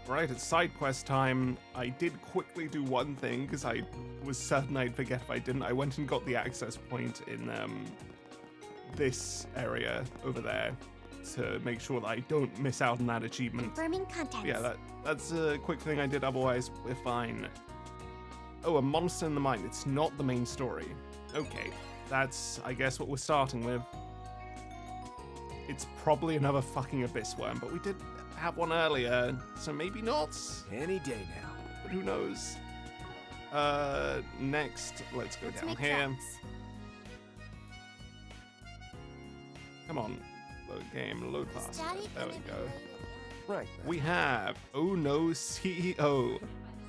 Right, it's side quest time. I did quickly do one thing because I was certain I'd forget if I didn't. I went and got the access point in this area over there to make sure that I don't miss out on that achievement. Confirming contents. Yeah, that's a quick thing I did, otherwise we're fine. Oh, a monster in the mine. It's not the main story. Okay, that's, I guess, what we're starting with. It's probably another fucking abyss worm, but we did have one earlier, so maybe not. Any day now. But who knows? Next, let's go down make here. tracks. Come on, load game, load fast. Daddy There we gonna be go. late again? Right. We have, oh no, CEO.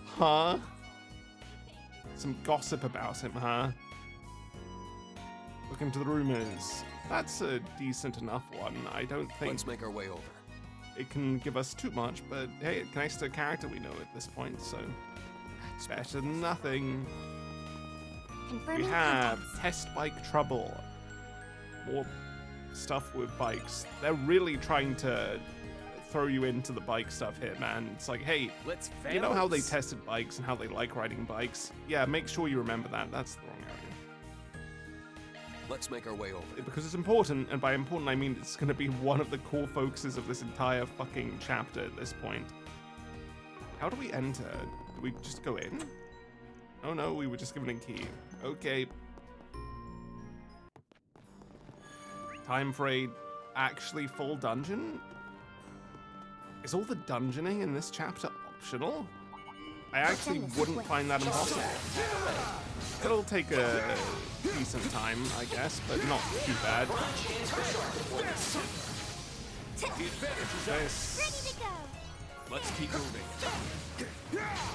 Huh? Some gossip about him, huh? Look into the rumors. That's a decent enough one. I don't think Let's make our way over. it can give us too much, but hey, it connects to a character we know at this point, so it's better than nothing. Confirming We have contents. test bike trouble. More stuff with bikes. They're really trying to throw you into the bike stuff here, man. It's like, hey, Let's you know how they tested bikes and how they like riding bikes? Yeah, make sure you remember that. That's the wrong area. Let's make our way over. Because it's important, and by important I mean it's going to be one of the core focuses of this entire fucking chapter at this point. How do we enter? Do we just go in? Oh no, we were just given a key. Okay. Time for a actually full dungeon? Is all the dungeoning in this chapter optional? I actually wouldn't find that impossible. It'll take a decent time, I guess, but not too bad. This. Ready to go. Let's keep moving.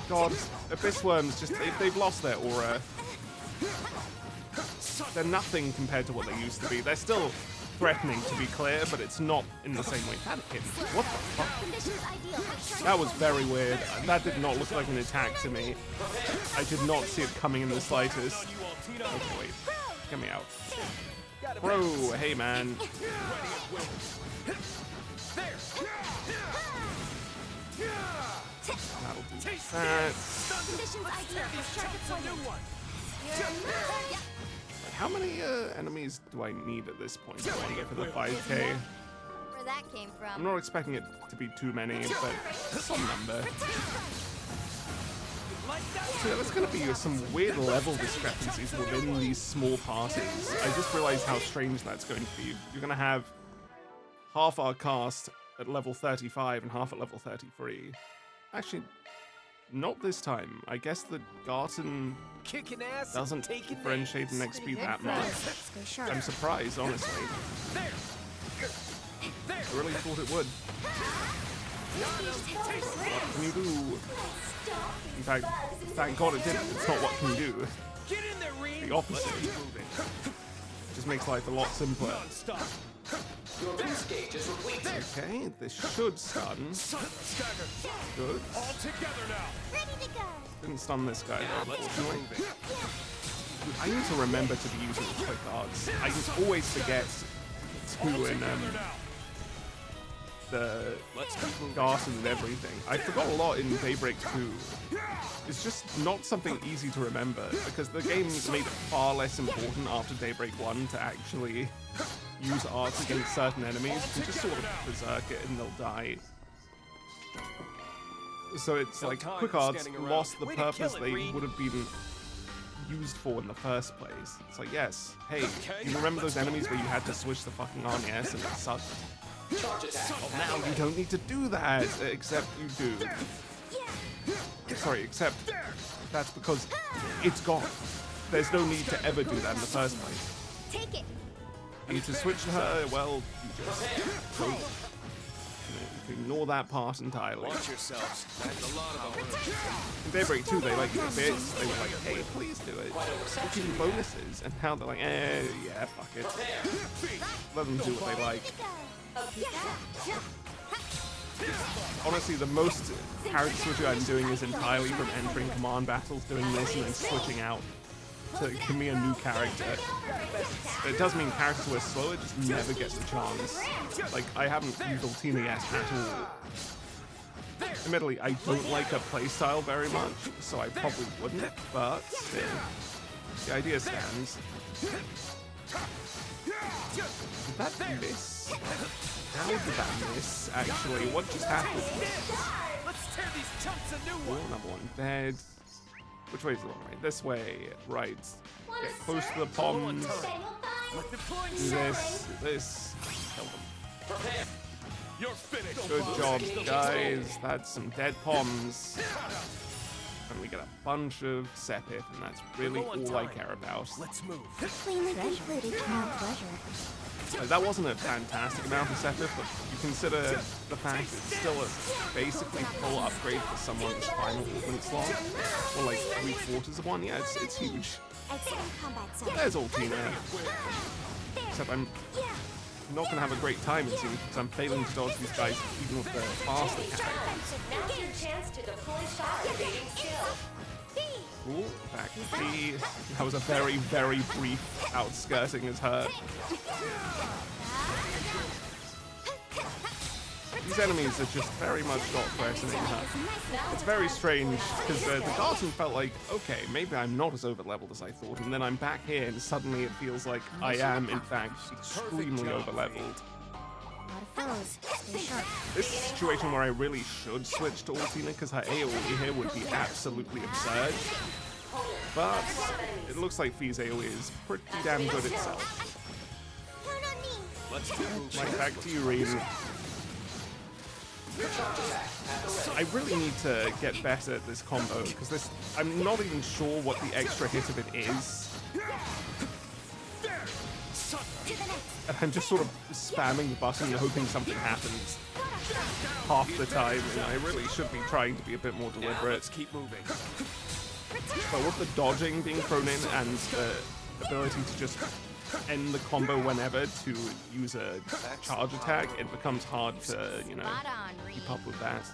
God, abyss worms they've lost their aura. They're nothing compared to what they used to be. They're still threatening, to be clear, but it's not in the same way. That hit me. What the fuck? Conditions ideal. That was very weird. That did not look like an attack to me. I did not see it coming in the slightest. Okay, wait. Get me out. Bro, hey man. That'll do that. Conditions ideal. Target point. How many enemies do I need at this point? I want to go for the 5k. Where that came I'm from. not expecting it to be too many, but some number. So there's going to be some weird level discrepancies within these small parties. I just realized how strange that's going to be. You're going to have half our cast at level 35 and half at level 33. Actually, not this time. I guess the Garten Kicking ass. doesn't taking differentiate in XP that much. Stay sharp. I'm surprised, honestly. I really thought it would. What can you do? In fact, thank God it didn't. It's not what can you do. Get in there, Reed. The opposite. Just makes life a lot simpler. Stop. Okay, this should stun. Stagger. Good. All together now. Ready to go. Didn't stun this guy though, Let's keep unfortunately. moving. I need to remember to be using quick guards. I just always forget to in the Let's keep moving. Garten and everything. I forgot a lot in Daybreak 2. It's just not something easy to remember because the game made it far less important after Daybreak 1 to actually use arts against certain enemies. You just sort of berserk it and they'll die. So it's like time quick for arts standing around. lost the Way to purpose kill it, they Reed. would have been used for in the first place. It's like, yes, hey, Okay, you remember those let's go. enemies where you had to switch the fucking on, yes, and it sucked? Well, now you don't need to do that, except you do. Sorry, except that's because it's gone. There's no need to ever do that in the first place. Take it. And to switch to her, well, you just don't. You can ignore that part entirely. Watch yourselves. There's a lot of them. In Daybreak 2, they liked it a bit. They were like, hey, please do it. We'll give you bonuses. And now they're like, yeah, fuck it. Let them do what they like. Honestly, the most character switching I'm doing is entirely from entering command battles, doing this, and then switching out to give me a new character. It does mean characters who are slower just never get the chance. Like, I haven't used Ultima yet at all. Admittedly, I don't like her playstyle very much, so I probably wouldn't, but still, the idea stands. Did that miss? How did that miss, actually? What just happened? Let's tear these chunks a new Oh, one. another one dead. Which way is the wrong way? This way, right. Get close to the bombs. With deploying Do this, do this. Kill them. Prepare. You're finished. Good job, guys. That's some dead poms. And we get a bunch of Sepith, and that's really all I care about. Let's move. Cleanly concluded, no pleasure. That wasn't a fantastic amount of Sepith, but you consider the fact it's still a basically full upgrade for someone's final movement slot. Or like 3/4 of one. Yeah, it's huge. Excellent combat sound. There's Altina. Except I'm not going to have a great time, it seems, because I'm failing to dodge these guys even with the fast attack. Now's your chance to deploy shot evading skill. Ooh, back B. That was a very, very brief outskirting as her. These enemies are just very much not threatening her. It's very strange, because the Garden felt like, okay, maybe I'm not as over-leveled as I thought, and then I'm back here, and suddenly it feels like I am, in fact, extremely over-leveled. A lot of foes. Stay sharp. This is a situation where I really should switch to Altina, because her AoE here would be absolutely absurd. But it looks like Fee's AoE is pretty damn good itself. Count on me. Let's move. Right, back to you, Rean. I really need to get better at this combo, because this, I'm not even sure what the extra hit of it is. And I'm just sort of spamming the button and hoping something happens half the time, and I really should be trying to be a bit more Now deliberate. let's keep moving. But with the dodging being thrown in and the ability to just end the combo whenever to use a charge attack, it becomes hard to, you know, Spot on, Reed. keep up with that.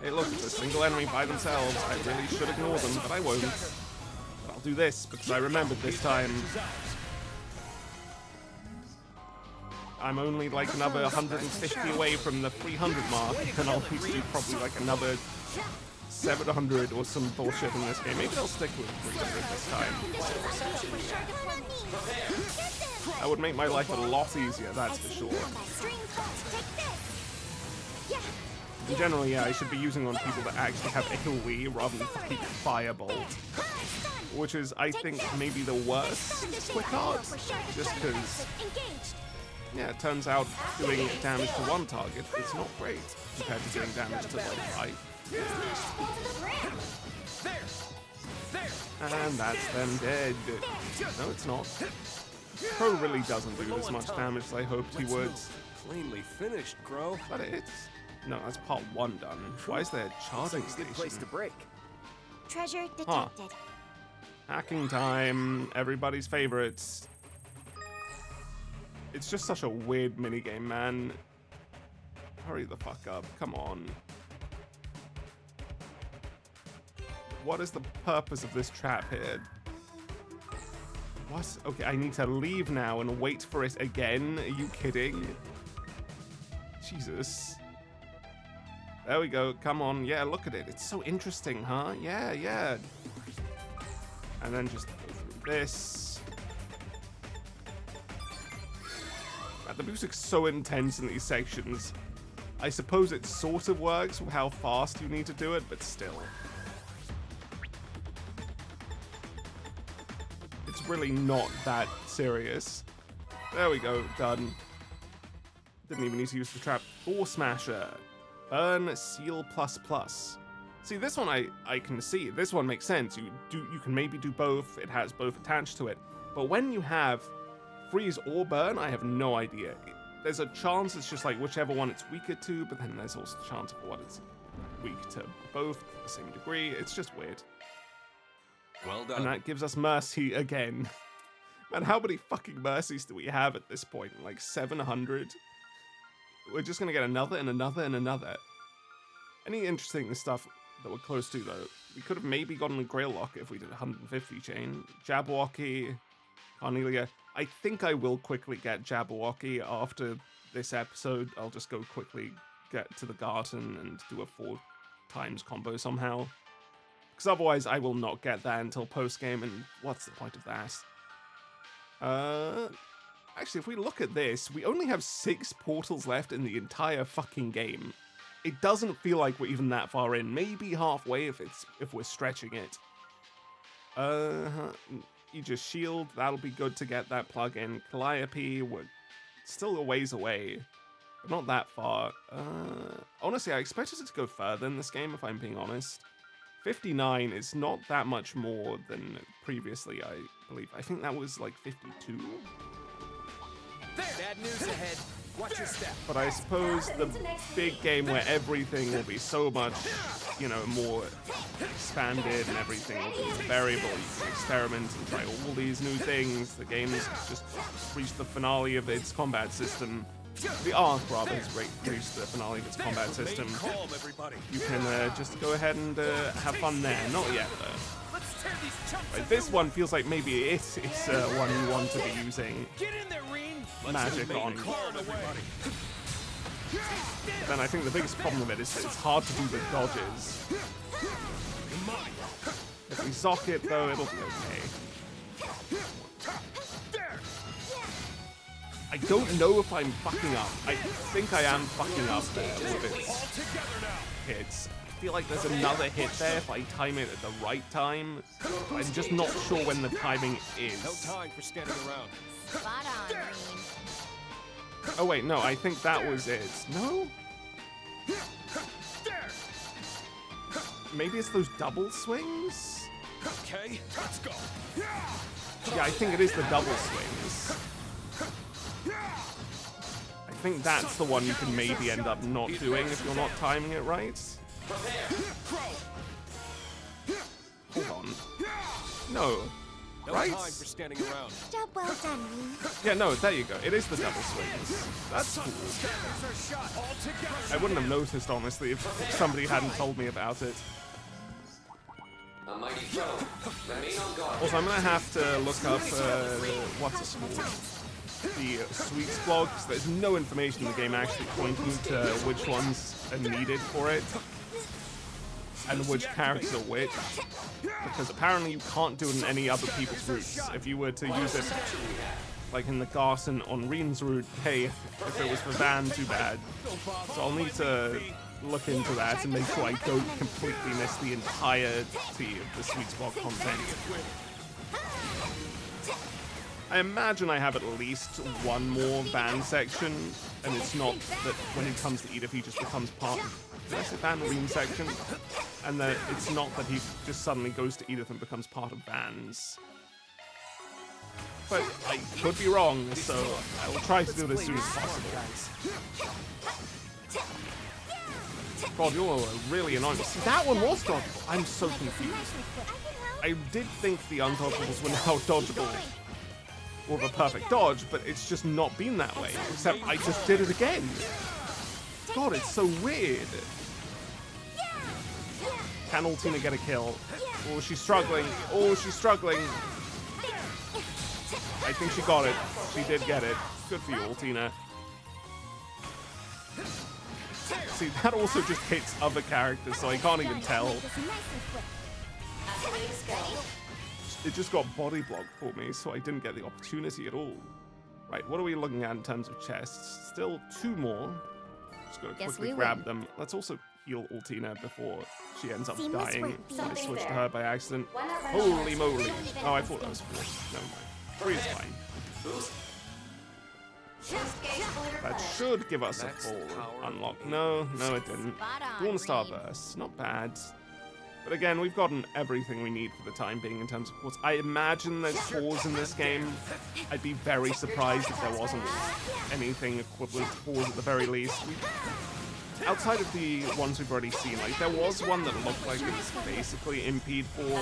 Hey, look, it's a single enemy by themselves. I really should ignore them, but I won't. But I'll do this because I remembered this time. I'm only like another 150 away from the 300 mark, and I'll need to do probably like another 700 or some bullshit in this game. Maybe I'll stick with 300 this time. Count on me. That would make my life a lot easier, that's for sure. String pulse. Take this. Yeah. In general, yeah, I should be using on people that actually have AoE rather than fucking Firebolt. Which is, I think, maybe the worst quick art. Just because, yeah, it turns out doing damage to one target is not great compared to doing damage to like 5. And that's them dead. No, it's not. Pro really doesn't do as much damage as I hoped he would. Cleanly finished, Crow. But it's... No, that's part 1 done. Why is there a charging Looks like a good place to station? break. Treasure detected. Hacking time, everybody's favorites. It's just such a weird minigame, man. Hurry the fuck up, come on. What is the purpose of this trap here? What? Okay, I need to leave now and wait for it again. Are you kidding? Jesus. There we go, come on. Yeah, look at it. It's so interesting, huh? Yeah, yeah. And then just go through this. The music's so intense in these sections. I suppose it sort of works with how fast you need to do it, but still. It's really not that serious. There we go, done. Didn't even need to use the trap. Ball Smasher. Burn Seal ++. See, this one I can see. This one makes sense. You can maybe do both. It has both attached to it. But when you have freeze or burn, I have no idea. There's a chance it's just like whichever one it's weaker to, but then there's also a chance for what it's weak to both to the same degree. It's just weird. Well done. And that gives us Mercy again. Man, how many fucking Mercies do we have at this point? Like 700? We're just gonna get another and another and another. Any interesting stuff that we're close to, though? We could have maybe gotten a Grail Lock if we did 150 chain. Jabberwocky, Carnelia. I think I will quickly get Jabberwocky after this episode. I'll just go quickly get to the garden and do a 4 times combo somehow. Because otherwise I will not get that until post-game, and what's the point of that? Actually, if we look at this, we only have 6 portals left in the entire fucking game. It doesn't feel like we're even that far in. Maybe halfway if we're stretching it. Aegis Shield, that'll be good to get that plug in. Calliope, we're still a ways away, but not that far. Honestly, I expected it to go further in this game, if I'm being honest. 59 is not that much more than previously, I believe. I think that was like 52. Bad news ahead. Watch your step. But I suppose the big game where everything will be so much, you know, more expanded and everything will be variable. You can experiment and try all these new things. The game's just reached the finale of its combat system. The arc, rather, has reached the finale of its combat system. You can just go ahead and have fun there. Not yet, though. Right, this one feels like maybe it's one you want to be using magic on. Then I think the biggest problem with it is that it's hard to do the dodges. If we zock it, though, it'll be okay. I don't know if I'm fucking up. I think I am fucking up there with its hits. I feel like there's another hit there if I time it at the right time. I'm just not sure when the timing is. No time for standing around. Spot on, Green. Oh wait, no, I think that was it. No? Maybe it's those double swings? Okay, let's go. Yeah, I think it is the double swings. I think that's the one you can maybe end up not doing if you're not timing it right. Hold on. No. Right? No time for standing around. Job well done, Green. Yeah, no, there you go. It is the double swings. That's cool. I wouldn't have noticed, honestly, if somebody hadn't told me about it. A mighty foe. Remain on guard. Also, I'm gonna have to look up what's it called? The sweets blog, because there's no information in the game actually pointing to which ones are needed for it and which characters are which, because apparently you can't do it in any other people's routes. If you were to use it like in the Garson on Reen's route, hey, if it was for Van, too bad. So I'll need to look into that and make sure I don't completely miss the entirety of the sweet spot content. I imagine I have at least one more Van section, and it's not that when it comes to Edith he just becomes part of the Van Reen section, and that it's not that he just suddenly goes to Edith and becomes part of Van's. But I could be wrong, so I will try to do it as soon as possible. God, you're really annoying. See, that one was dodgeable. I'm so confused. I did think the undodgeables were now dodgeable or the perfect dodge, but it's just not been that way. Except I just did it again. God, it's so weird. Can Altina get a kill? Oh, she's struggling. Oh, she's struggling. I think she got it. She did get it. Good for you, Altina. See, that also just hits other characters, so I can't even tell. It just got body blocked for me, so I didn't get the opportunity at all. Right, what are we looking at in terms of chests? Still 2 more. Just gotta quickly grab them. Let's also heal Altina before she ends up dying. I switched to her by accident. Holy moly. Oh, I thought that was 4. Never mind. 3 is fine. That should give us a full unlock. No, no it didn't. Dawn Starburst, not bad. But again, we've gotten everything we need for the time being in terms of quartz. I imagine there's 4s in this game. I'd be very surprised if there wasn't anything equivalent to 4s at the very least. Outside of the ones we've already seen, like there was one that looked like it was basically Impede 4.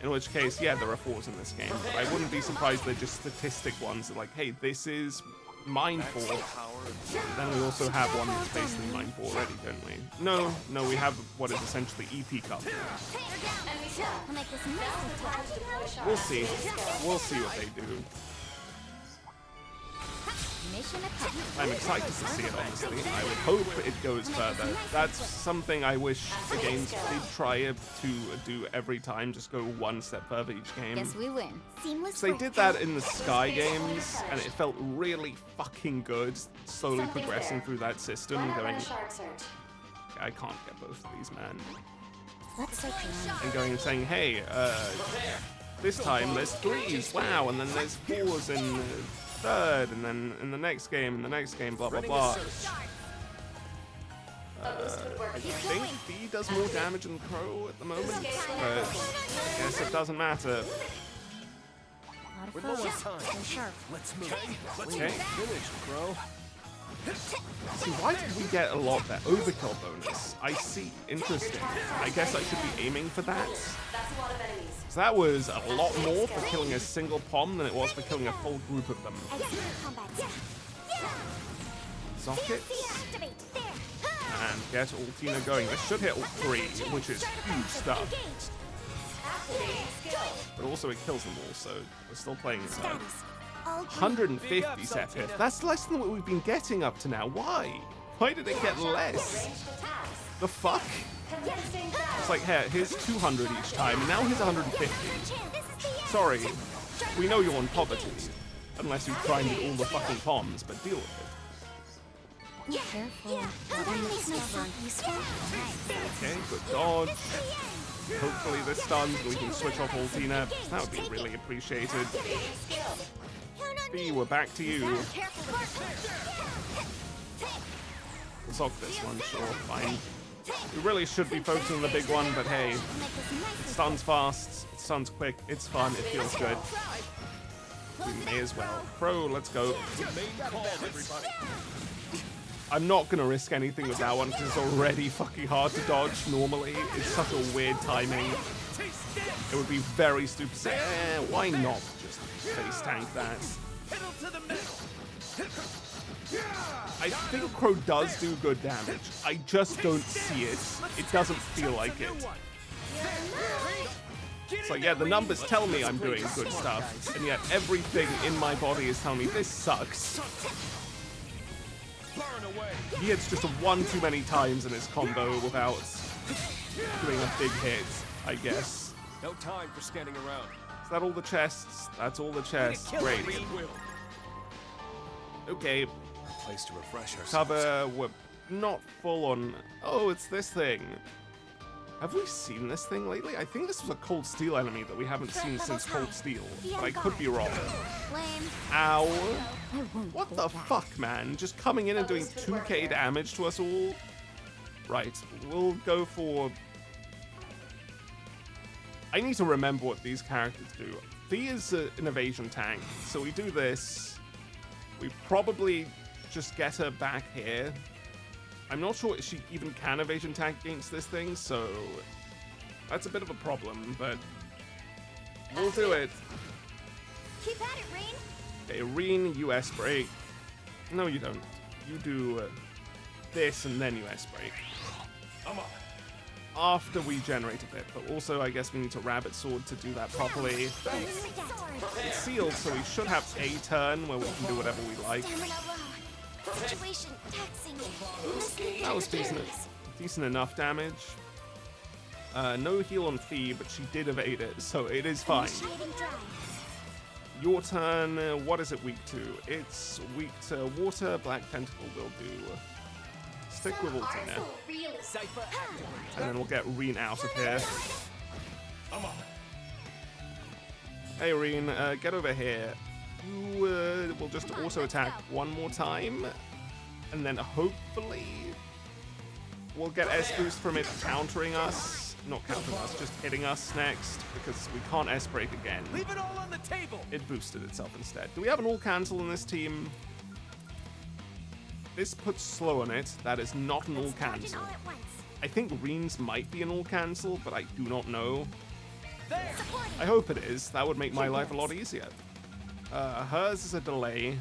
In which case, yeah, there are 4s in this game, but I wouldn't be surprised they're just statistic ones that like, hey, this is mine 4. Then we also have one that's basically mine 4 already, don't we? No, we have what is essentially EP Cup. We'll see. We'll see what they do. Mission accomplished. I'm excited to see it, honestly. I would hope it goes further. That's something I wish the games did try to do every time, just go one step further each game. Guess we win. Seamless. So they work. did that in the Sky games, and it felt really fucking good, slowly Something's progressing there. through that system, Why not going, run a shark search? I can't get both of these, man. Let's search around. And going and saying, hey, this time there's 3s, wow, and then there's 4s in the third, and then in the next game, blah, blah, blah. I think B does more damage than Crow at the moment, but I guess it doesn't matter. A lot of We're low on focus. time. Stay sharp. Let's move. Let's Okay. finish, Crow. See, why did we get a lot that overkill bonus? I see, interesting. I guess I should be aiming for that. That's a lot of enemies. So that was a lot more for killing a single pom than it was for killing a full group of them. Execute combat. Sockets. Activate. There. And get Altina going. This should hit all 3, which is huge stuff. Activating skill. But also it kills them all, so we're still playing it. Status. All green. 150 set hit. That's less than what we've been getting up to now. Why? Why did it get less? Ranged attacks. The fuck? Commencing battle. It's like, here, here's 200 each time, and now here's 150. This is the end. Sorry, we know you're in poverty. Unless you've grinded all the fucking poms, but deal with it. Careful. That makes myself useful. Okay, good dodge. Hopefully this stuns and we can switch off Altina. That would be really appreciated. Activating skill. B, we're back to you. We'll sock this one, sure, fine. We really should be focusing on the big one, but hey, it stuns fast, it stuns quick, it's fun, it feels good. We may as well. Pro, let's go. Main call, everybody. I'm not gonna risk anything with that one because it's already fucking hard to dodge normally. It's such a weird timing. It would be very stupid to say, why not just face tank that? I think Crow does do good damage. I just don't see it. It doesn't feel like it. It's like, yeah, the numbers tell me I'm doing good stuff, and yet everything in my body is telling me this sucks. Burn away. He hits just one too many times in his combo without doing a big hit, I guess. No time for standing around. Is that all the chests? That's all the chests. Kill Great. it, we will. Okay, Place to refresh ourselves. cover. We're not full on. Oh, it's this thing. Have we seen this thing lately? I think this was a Cold Steel enemy that we haven't seen since Cold Steel, but I could be wrong. Flame. Ow. I won't What hold the back. fuck, man? Just coming in and doing 2k damage to us all? Right, we'll go for... I need to remember what these characters do. Thea is an evasion tank, so we do this. We probably just get her back here. I'm not sure if she even can evasion tank against this thing, so that's a bit of a problem, but we'll do it. Keep at it, Rain. Okay, Reen, US break. No, you don't. You do this and then US break. After we generate a bit, but also I guess we need to rabbit sword to do that properly. It's sealed, so we should have a turn where we can do whatever we like. Situation taxing. That was decent enough damage. No heal on Fee, but she did evade it, so it is fine. Your turn, what is it weak to? It's weak to water, Black Tentacle will do. Stick with Altina, Cypher activate. and then we'll get Reen out of here. Hey Reen, get over here. You will just auto attack one more time, and then hopefully we'll get S boost from it countering us. Not countering us, just hitting us next, because we can't S break again. Leave it all on the table. It boosted itself instead. Do we have an all cancel in this team? This puts slow on it. That is not an all cancel. I think Reen's might be an all cancel, but I do not know. There. I hope it is. That would make my life a lot easier. Hers is a delay,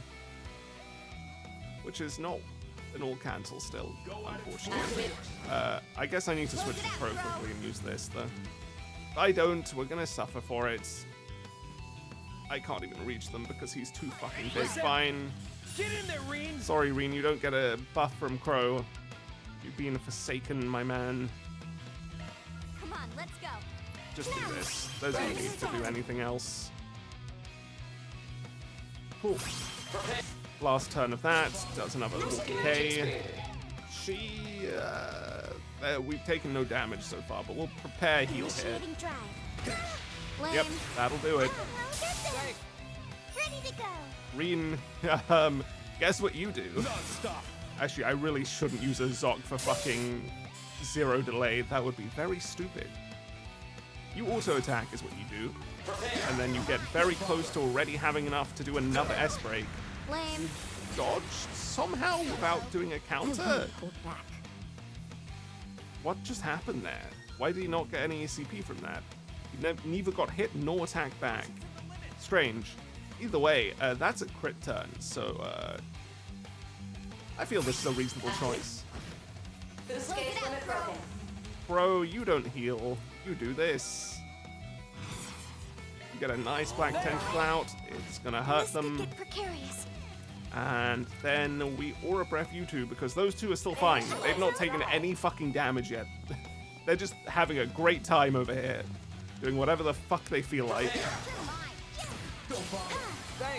which is not an all cancel still, unfortunately. I guess I need to switch to Pro quickly and use this, though. If I don't, we're gonna suffer for it. I can't even reach them because he's too fucking big. Fine. Get in there, Reen. Sorry, Reen, you don't get a buff from Crow. You've been forsaken, my man. Come on, let's go. Just do this. There's no need to do anything else. Cool. Last turn of that. Does another 40k. We've taken no damage so far, but we'll prepare heal hit. Initiating drive. Lame. Yep, that'll do it. Ready to go. Reen, guess what you do? Non-stop. Actually, I really shouldn't use a Zoc for fucking 0 delay. That would be very stupid. You auto attack is what you do, and then you get very close to already having enough to do another S break. Lame. Dodged somehow without doing a counter. Hold back. What just happened there? Why did he not get any ECP from that? He neither got hit nor attacked back. Strange. Either way, that's a crit turn, so I feel this is a reasonable choice. Boost gauge limit broken. Bro, you don't heal. You do this. You get a nice black tentacle out. It's gonna hurt This could them. get precarious. And then we aura breath you two because those two are still fine. They've not taken any fucking damage yet. They're just having a great time over here. Doing whatever the fuck they feel like.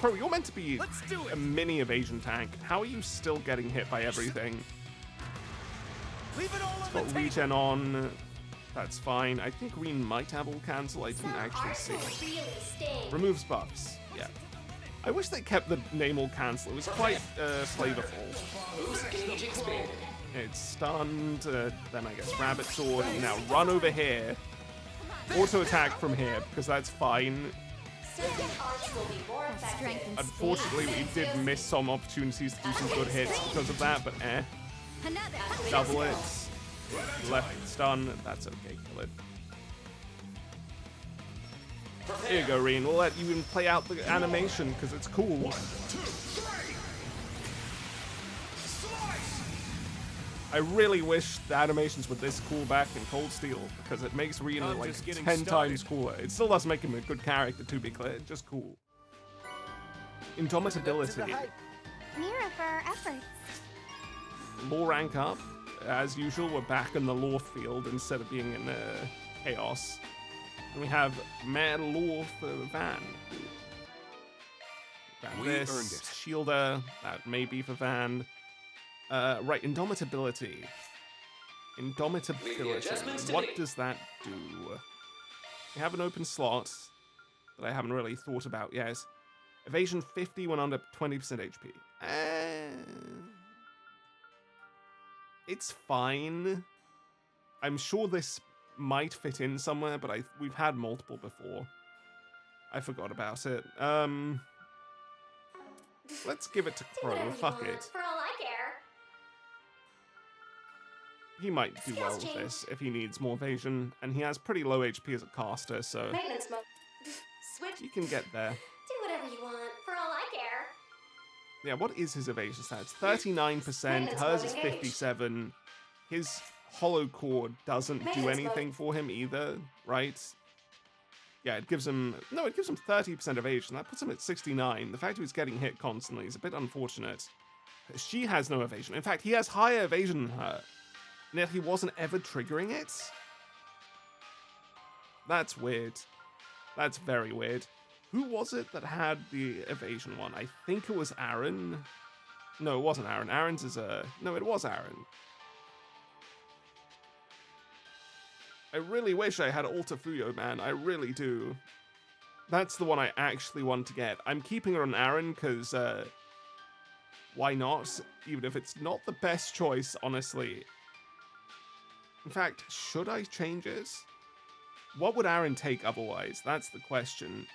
Bro, you're meant to be Let's do it. a mini evasion tank. How are you still getting hit by everything? Leave it all on Got the table. regen on. That's fine. I think Reen might have all cancel. I didn't actually see. Really sting. Removes buffs. Yeah. I wish they kept the name all cancel. It was quite flavorful. Boost gauge expanded. It's stunned. Then I guess rabbit sword. Now run over here. Auto attack from here because that's fine. Certain arts will be more effective. Strength and Unfortunately, we did miss some opportunities to do some good hits because of that, but Another. double it. Left stun. That's okay. Kill it. Here you go, Reen. We'll let you even play out the animation because it's cool. I really wish the animations were this cool back in Cold Steel because it makes Reen I'm like just getting 10 started. times cooler. It still doesn't make him a good character, to be clear. Just cool. Indomitability. Mira for our efforts. Law rank up. As usual, we're back in the law field instead of being in chaos. And we have Mad Law for Van. Grab We this. earned it. Shielder. That may be for Van. Right, Indomitability. Indomitability. adjustments to What make. does that do? We have an open slot that I haven't really thought about yet. Evasion 50 when under 20% HP. It's fine. I'm sure this might fit in somewhere, but we've had multiple before. I forgot about it. Let's give it to Crow. Whatever you Fuck want, it. For all I care. He might do well with this if he needs more evasion, and he has pretty low HP as a caster, so Maintenance mode. Switch. he can get there. Do whatever you want. For all I care. Yeah, what is his evasion stats? 39%, hers is 57. His hollow core doesn't do anything for him either, right? Yeah, it gives him 30% evasion. That puts him at 69. The fact that he's getting hit constantly is a bit unfortunate. She has no evasion. In fact, he has higher evasion than her. And yet he wasn't ever triggering it? That's weird. That's very weird. Who was it that had the evasion one? I think it was Aaron. No, it wasn't Aaron. Aaron's is a... No, it was Aaron. I really wish I had Alta Fuyo, man. I really do. That's the one I actually want to get. I'm keeping it on Aaron because... why not? Even if it's not the best choice, honestly. In fact, should I change it? What would Aaron take otherwise? That's the question.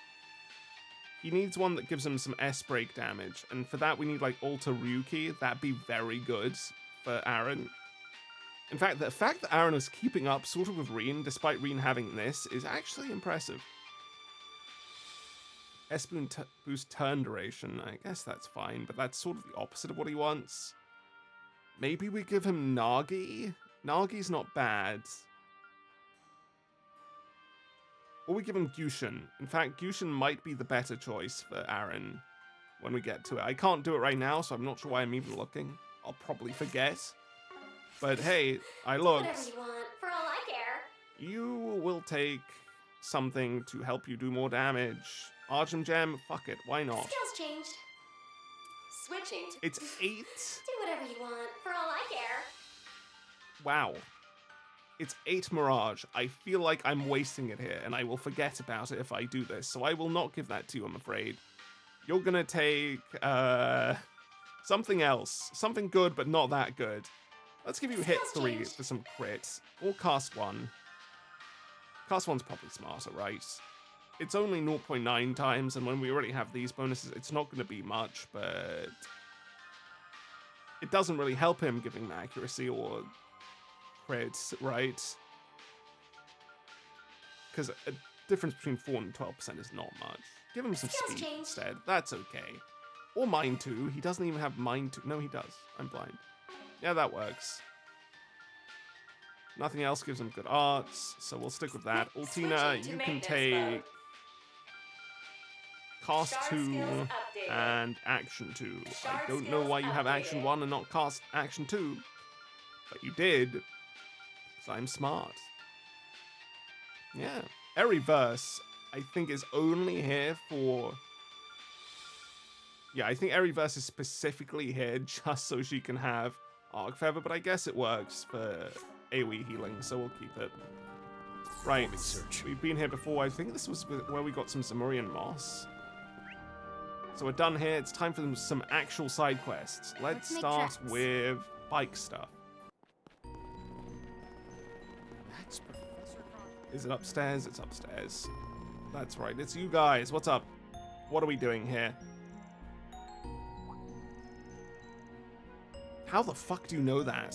He needs one that gives him some S-break damage, and for that we need like Alta Ryuki. That'd be very good for Aaron. In fact, the fact that Aaron is keeping up sort of with Reen, despite Reen having this, is actually impressive. Boost turn duration, I guess that's fine, but that's sort of the opposite of what he wants. Maybe we give him Nagi? Nagi's not bad. Or we give him Gyushin. In fact, Gyushin might be the better choice for Aaron. when we get to it. I can't do it right now, so I'm not sure why I'm even looking. I'll probably forget. But hey, I Whatever looked. you want, for all I care. You will take something to help you do more damage. Argent Gem, fuck it, why not? Skills changed. Switching to It's 8. do whatever you want, for all I care. Wow. It's 8 Mirage. I feel like I'm wasting it here, and I will forget about it if I do this, so I will not give that to you, I'm afraid. You're gonna take, something else. Something good, but not that good. Let's give you hit 3 for some crits. Or cast 1. Cast 1's probably smarter, right? It's only 0.9 times, and when we already have these bonuses, it's not going to be much, but it doesn't really help him giving him accuracy or crits, right? Because a difference between 4 and 12% is not much. Give him some Skills speed changed. instead. That's okay. Or Mind 2. He doesn't even have Mind 2. No, he does. I'm blind. Yeah, that works. Nothing else gives him good arts, so we'll stick with that. Altina, Switching to you can maintenance take mode. Cast Shard 2 skills updated. and Action 2. I Shard don't know why you have skills Action updated. 1 and not Cast Action 2, but you did, because I'm smart. Yeah. Eriverse, I think, is only here for... Yeah, I think Eriverse is specifically here just so she can have Arc Feather, but I guess it works for AoE healing, so we'll keep it. Right, we've been here before. I think this was where we got some Zamurian moss. So we're done here. It's time for some actual side quests. Let's make start tracks. with bike stuff. Is it upstairs? It's upstairs. That's right. It's you guys. What's up? What are we doing here? How the fuck do you know that?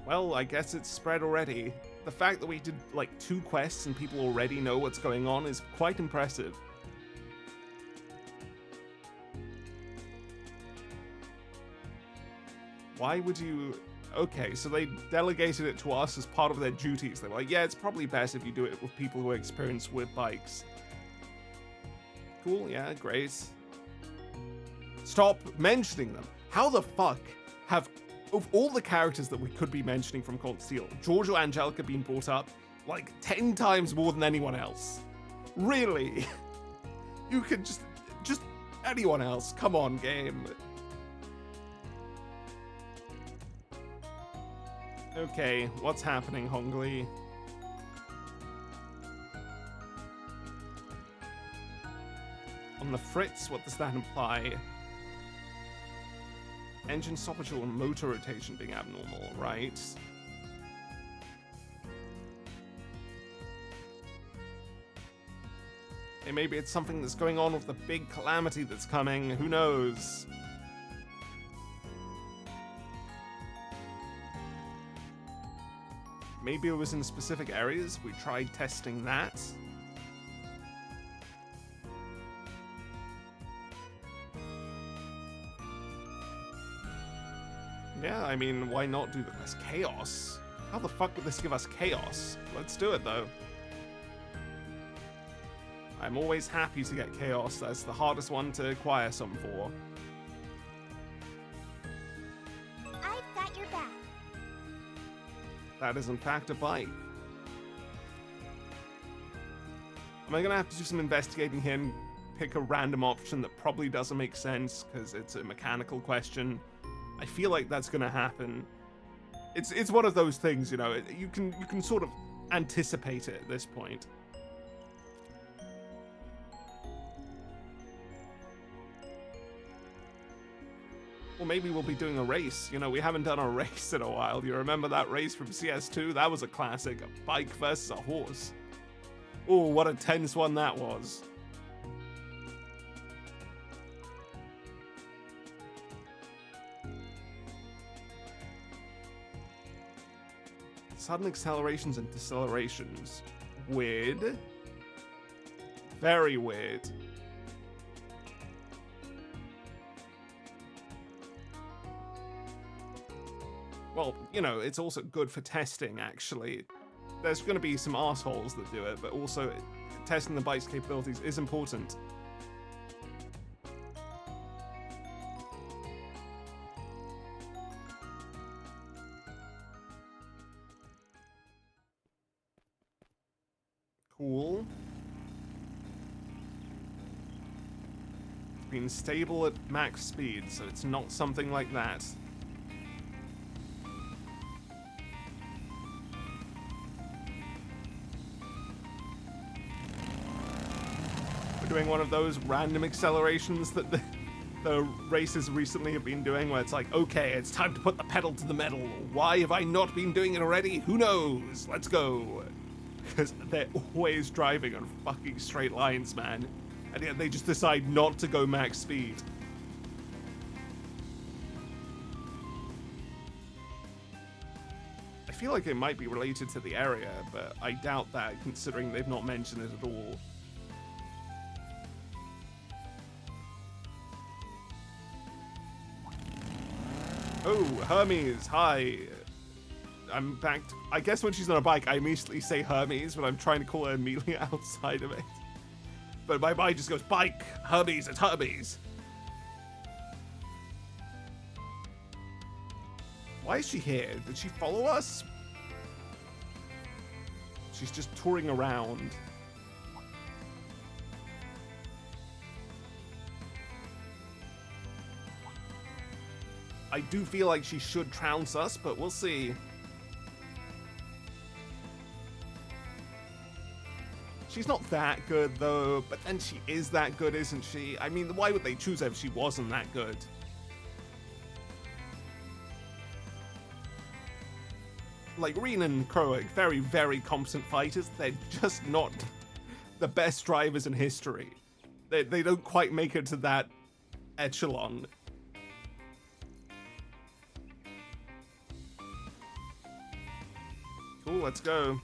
Well, I guess it's spread already. The fact that we did like 2 quests and people already know what's going on is quite impressive. Why would you... Okay, so they delegated it to us as part of their duties. They were like, yeah, it's probably best if you do it with people who are experienced with bikes. Cool, yeah, great. Stop mentioning them. How the fuck have, of all the characters that we could be mentioning from Cold Steel, George or Angelica been brought up like 10 times more than anyone else? Really? You could just anyone else. Come on, game. Okay, what's happening, Hongli? On the Fritz, what does that imply? Engine stoppage or motor rotation being abnormal, right? Hey, maybe it's something that's going on with the big calamity that's coming. Who knows? Maybe it was in specific areas. We tried testing that. Yeah, I mean, why not do this? Chaos? How the fuck would this give us chaos? Let's do it, though. I'm always happy to get chaos. That's the hardest one to acquire some for. I've got your back. That is, in fact, a bike. Am I gonna have to do some investigating here and pick a random option that probably doesn't make sense because it's a mechanical question? I feel like that's gonna happen. It's one of those things, you know. You can sort of anticipate it at this point. Or maybe we'll be doing a race. You know, we haven't done a race in a while. You remember that race from CS2? That was a classic. A bike versus a horse. Oh, what a tense one that was. Sudden accelerations and decelerations. Weird. Very weird. Well, you know, it's also good for testing, actually. There's going to be some assholes that do it, but also testing the bike's capabilities is important. Cool. It's been stable at max speed, so it's not something like that. We're doing one of those random accelerations that the races recently have been doing, where it's like, okay, it's time to put the pedal to the metal. Why have I not been doing it already? Who knows? Let's go. Because they're always driving on fucking straight lines, man. And yet they just decide not to go max speed. I feel like it might be related to the area, but I doubt that, considering they've not mentioned it at all. Oh, Hermes, hi. I'm back. I guess when she's on a bike, I immediately say Hermes, but I'm trying to call her Amelia outside of it. But my mind just goes, bike, Hermes, it's Hermes. Why is she here? Did she follow us? She's just touring around. I do feel like she should trounce us, but we'll see. She's not that good, though, but then she is that good, isn't she? I mean, why would they choose her if she wasn't that good? Like, Reen and Crow are very, very competent fighters. They're just not the best drivers in history. They don't quite make it to that echelon. Cool, let's go.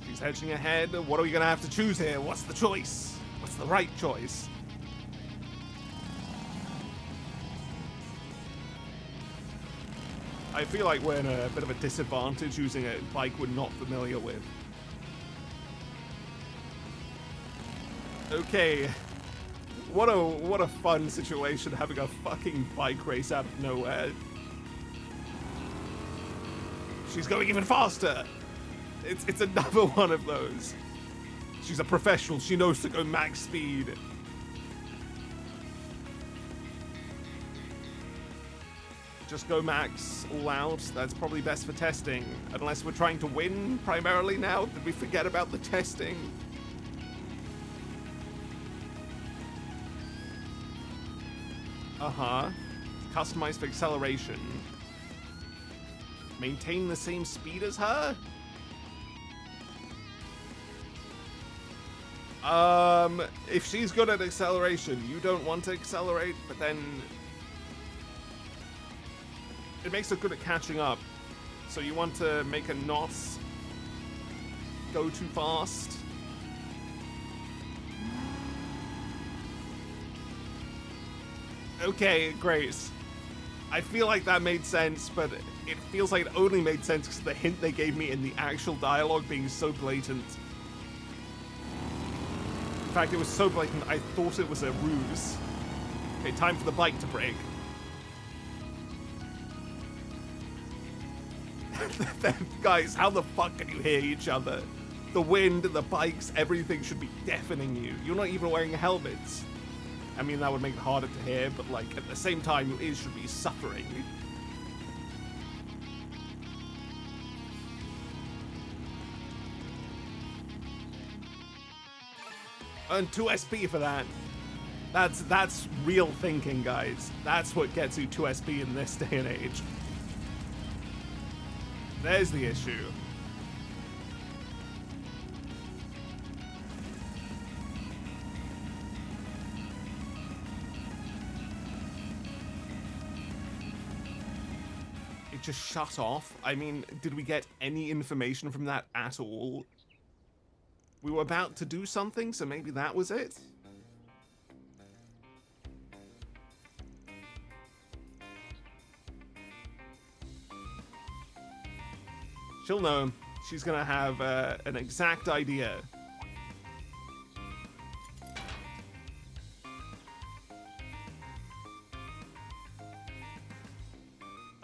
She's hedging ahead. What are we gonna have to choose here? What's the choice? What's the right choice? I feel like we're in a bit of a disadvantage using a bike we're not familiar with. Okay. What a fun situation, having a fucking bike race out of nowhere. She's going even faster. It's another one of those. She's a professional. She knows to go max speed. Just go max all out. That's probably best for testing. Unless we're trying to win primarily now. Did we forget about the testing? Uh-huh. Customized for acceleration. Maintain the same speed as her? If she's good at acceleration, you don't want to accelerate, but then it makes her good at catching up. So you want to make her not go too fast. Okay, great. I feel like that made sense, but it feels like it only made sense because of the hint they gave me in the actual dialogue being so blatant. In fact, it was so blatant, I thought it was a ruse. Okay, time for the bike to break. Guys, how the fuck can you hear each other? The wind, the bikes, everything should be deafening you. You're not even wearing helmets. I mean, that would make it harder to hear, but like at the same time, your ears should be suffering. Earn 2 SP for that. That's real thinking, guys. That's what gets you 2 SP in this day and age. There's the issue. It just shut off. I mean, did we get any information from that at all? We were about to do something, so maybe that was it? She'll know. She's gonna have an exact idea.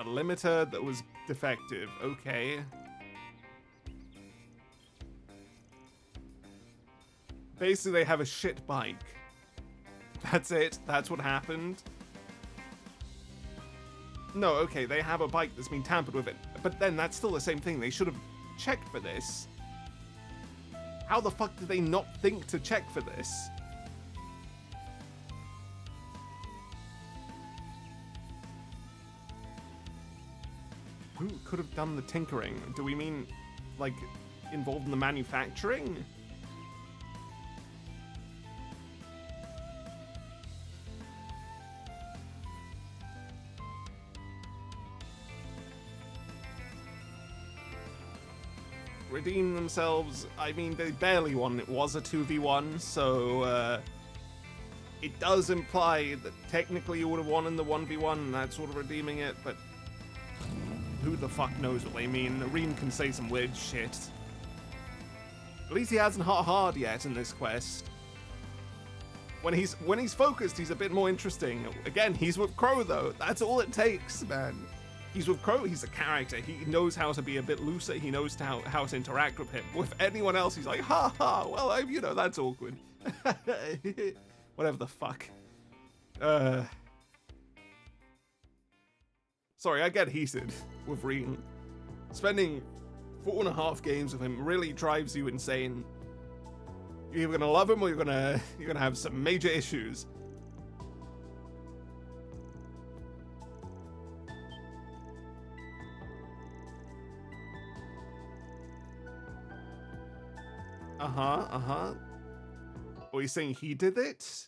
A limiter that was defective. Okay. Basically, they have a shit bike. That's it. That's what happened. No, okay, they have a bike that's been tampered with it. But then that's still the same thing. They should have checked for this. How the fuck did they not think to check for this? Who could have done the tinkering? Do we mean, like, involved in the manufacturing? Redeem themselves. I mean, they barely won. It was a 2v1, so it does imply that technically you would have won in the 1v1, and that's sort of redeeming it, but who the fuck knows what they mean. Areen can say some weird shit. At least he hasn't hot hard yet in this quest. When he's focused, he's a bit more interesting. Again, he's with Crow though. That's all it takes, man. He's with Crow, he's a character. He knows how to be a bit looser. He knows how to interact with him. With anyone else, he's like, ha ha, well, you know, that's awkward. Whatever the fuck. Sorry, I get heated with Reen. Spending 4.5 games with him really drives you insane. You're either gonna love him or you're gonna have some major issues. Are you saying he did it?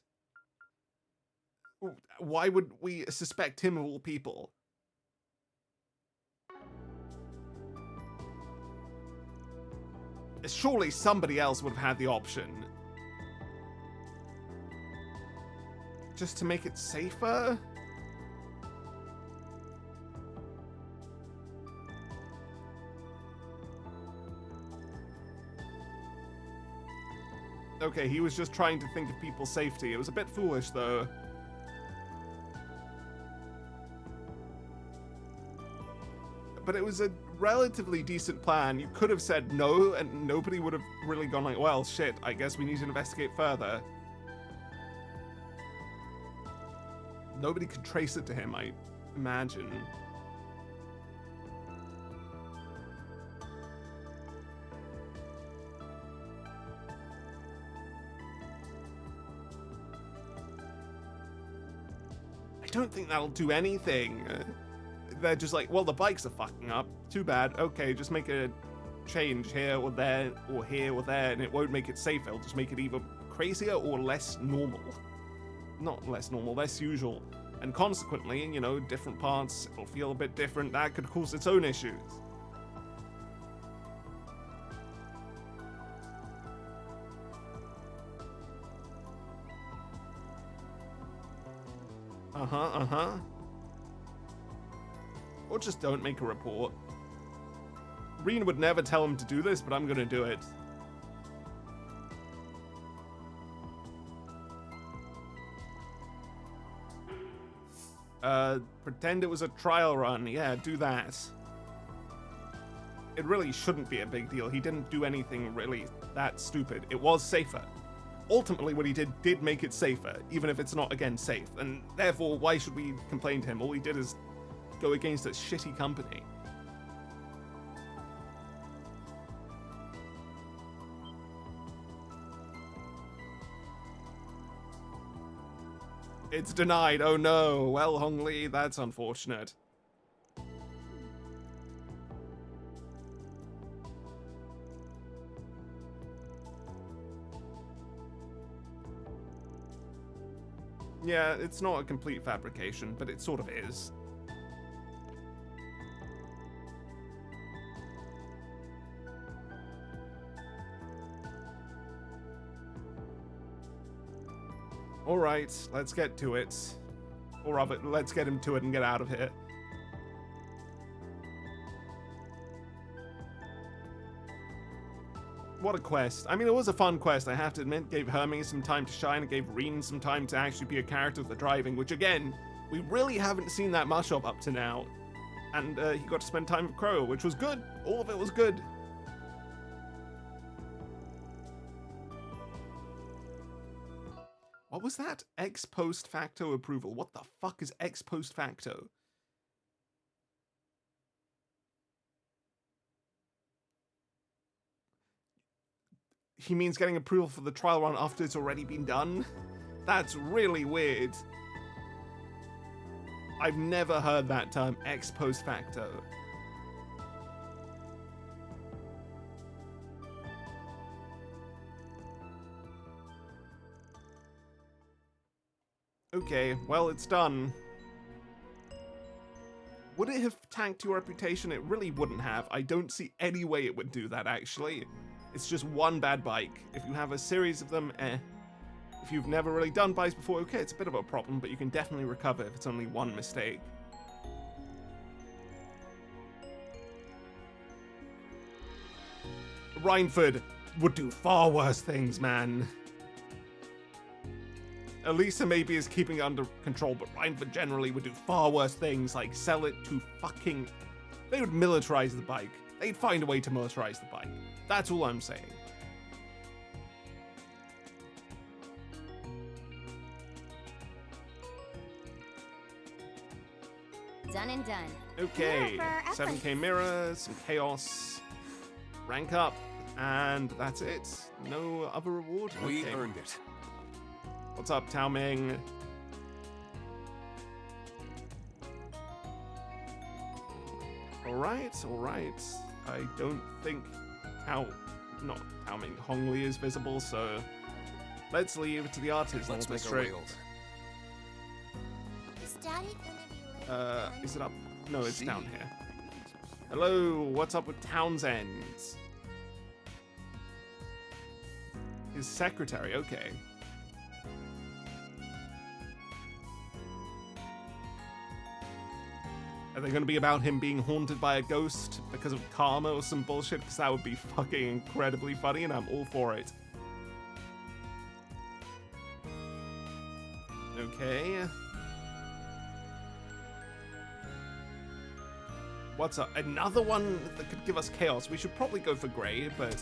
Why would we suspect him of all people? Surely somebody else would have had the option. Just to make it safer? Okay, he was just trying to think of people's safety. It was a bit foolish, though. But it was a relatively decent plan. You could have said no, and nobody would have really gone like, well, shit, I guess we need to investigate further. Nobody could trace it to him, I imagine. I don't think that'll do anything. They're just like, well, the bikes are fucking up. Too bad. Okay, just make a change here or there or here or there, and it won't make it safer. It'll just make it either crazier or less normal. Not less normal, less usual. And consequently, you know, different parts, it'll feel a bit different. That could cause its own issues. Or just don't make a report. Reen would never tell him to do this, but I'm gonna do it. Pretend it was a trial run. Yeah, do that. It really shouldn't be a big deal. He didn't do anything really that stupid. It was safer. Ultimately, what he did make it safer, even if it's not, again, safe. And therefore, why should we complain to him? All he did is go against a shitty company. It's denied. Oh no. Well, Hong Li, that's unfortunate. Yeah, it's not a complete fabrication, but it sort of is. Alright, let's get to it. Or rather, let's get him to it and get out of here. What a quest. I mean, it was a fun quest, I have to admit. Gave Hermes some time to shine, it gave Reen some time to actually be a character with the driving, which again, we really haven't seen that much of up to now. And he got to spend time with Crow, which was good. All of it was good. What was that? Ex post facto approval. What the fuck is ex post facto? He means getting approval for the trial run after it's already been done? That's really weird. I've never heard that term, ex post facto. Okay, well, it's done. Would it have tanked your reputation? It really wouldn't have. I don't see any way it would do that, actually. It's just one bad bike. If you have a series of them, If you've never really done bikes before, okay, it's a bit of a problem, but you can definitely recover if it's only one mistake. Rhineford would do far worse things, man. Elisa maybe is keeping it under control, but Rhineford generally would do far worse things, like sell it to fucking... They would militarize the bike. They'd find a way to militarize the bike. That's all I'm saying. Done and done. Okay, Mirror for 7k mirrors, some chaos, rank up, and that's it. No other reward? We Okay. earned it. What's up, Tao Ming? Alright. I don't think Tao Ming, Hong Li is visible, so let's leave to the artisan Let's make a district. rails. Is Daddy gonna be late? Is it up? No, it's See. down here. Hello, what's up with Townsend? His secretary, okay. Are they going to be about him being haunted by a ghost because of karma or some bullshit? Because that would be fucking incredibly funny, and I'm all for it. Okay. What's up? Another one that could give us chaos. We should probably go for Grey, but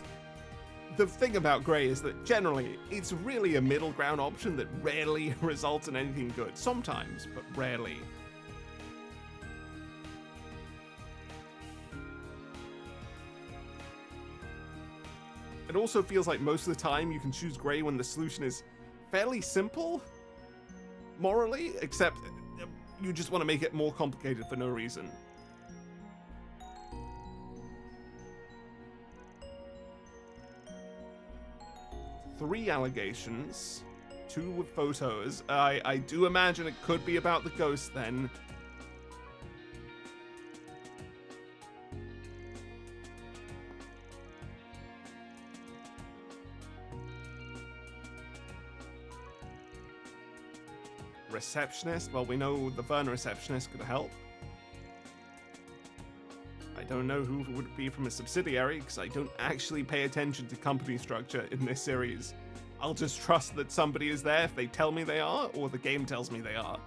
the thing about Grey is that generally it's really a middle ground option that rarely results in anything good. Sometimes, but rarely. It also feels like most of the time you can choose Grey when the solution is fairly simple, morally, except you just want to make it more complicated for no reason. Three allegations, 2 with photos. I do imagine it could be about the ghost then. Receptionist? Well, we know the Vern receptionist could help. I don't know who would be from a subsidiary, because I don't actually pay attention to company structure in this series. I'll just trust that somebody is there if they tell me they are, or the game tells me they are.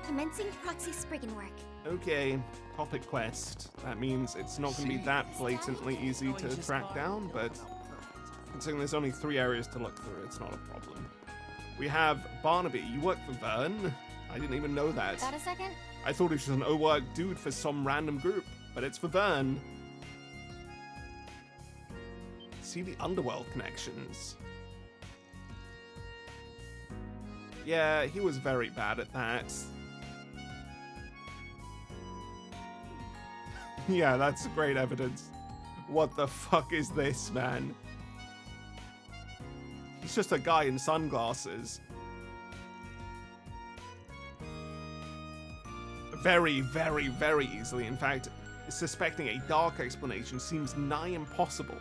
Commencing proxy Spriggan work. Okay, topic quest. That means it's not going to be that blatantly easy to track down, but considering there's only 3 areas to look through, it's not a problem. We have Barnaby. You work for Vern? I didn't even know that. Got a second? I thought he was just an O-work dude for some random group, but it's for Vern. See the Underworld connections. Yeah, he was very bad at that. Yeah, that's great evidence. What the fuck is this, man? He's just a guy in sunglasses. Very, very, very easily. In fact, suspecting a dark explanation seems nigh impossible.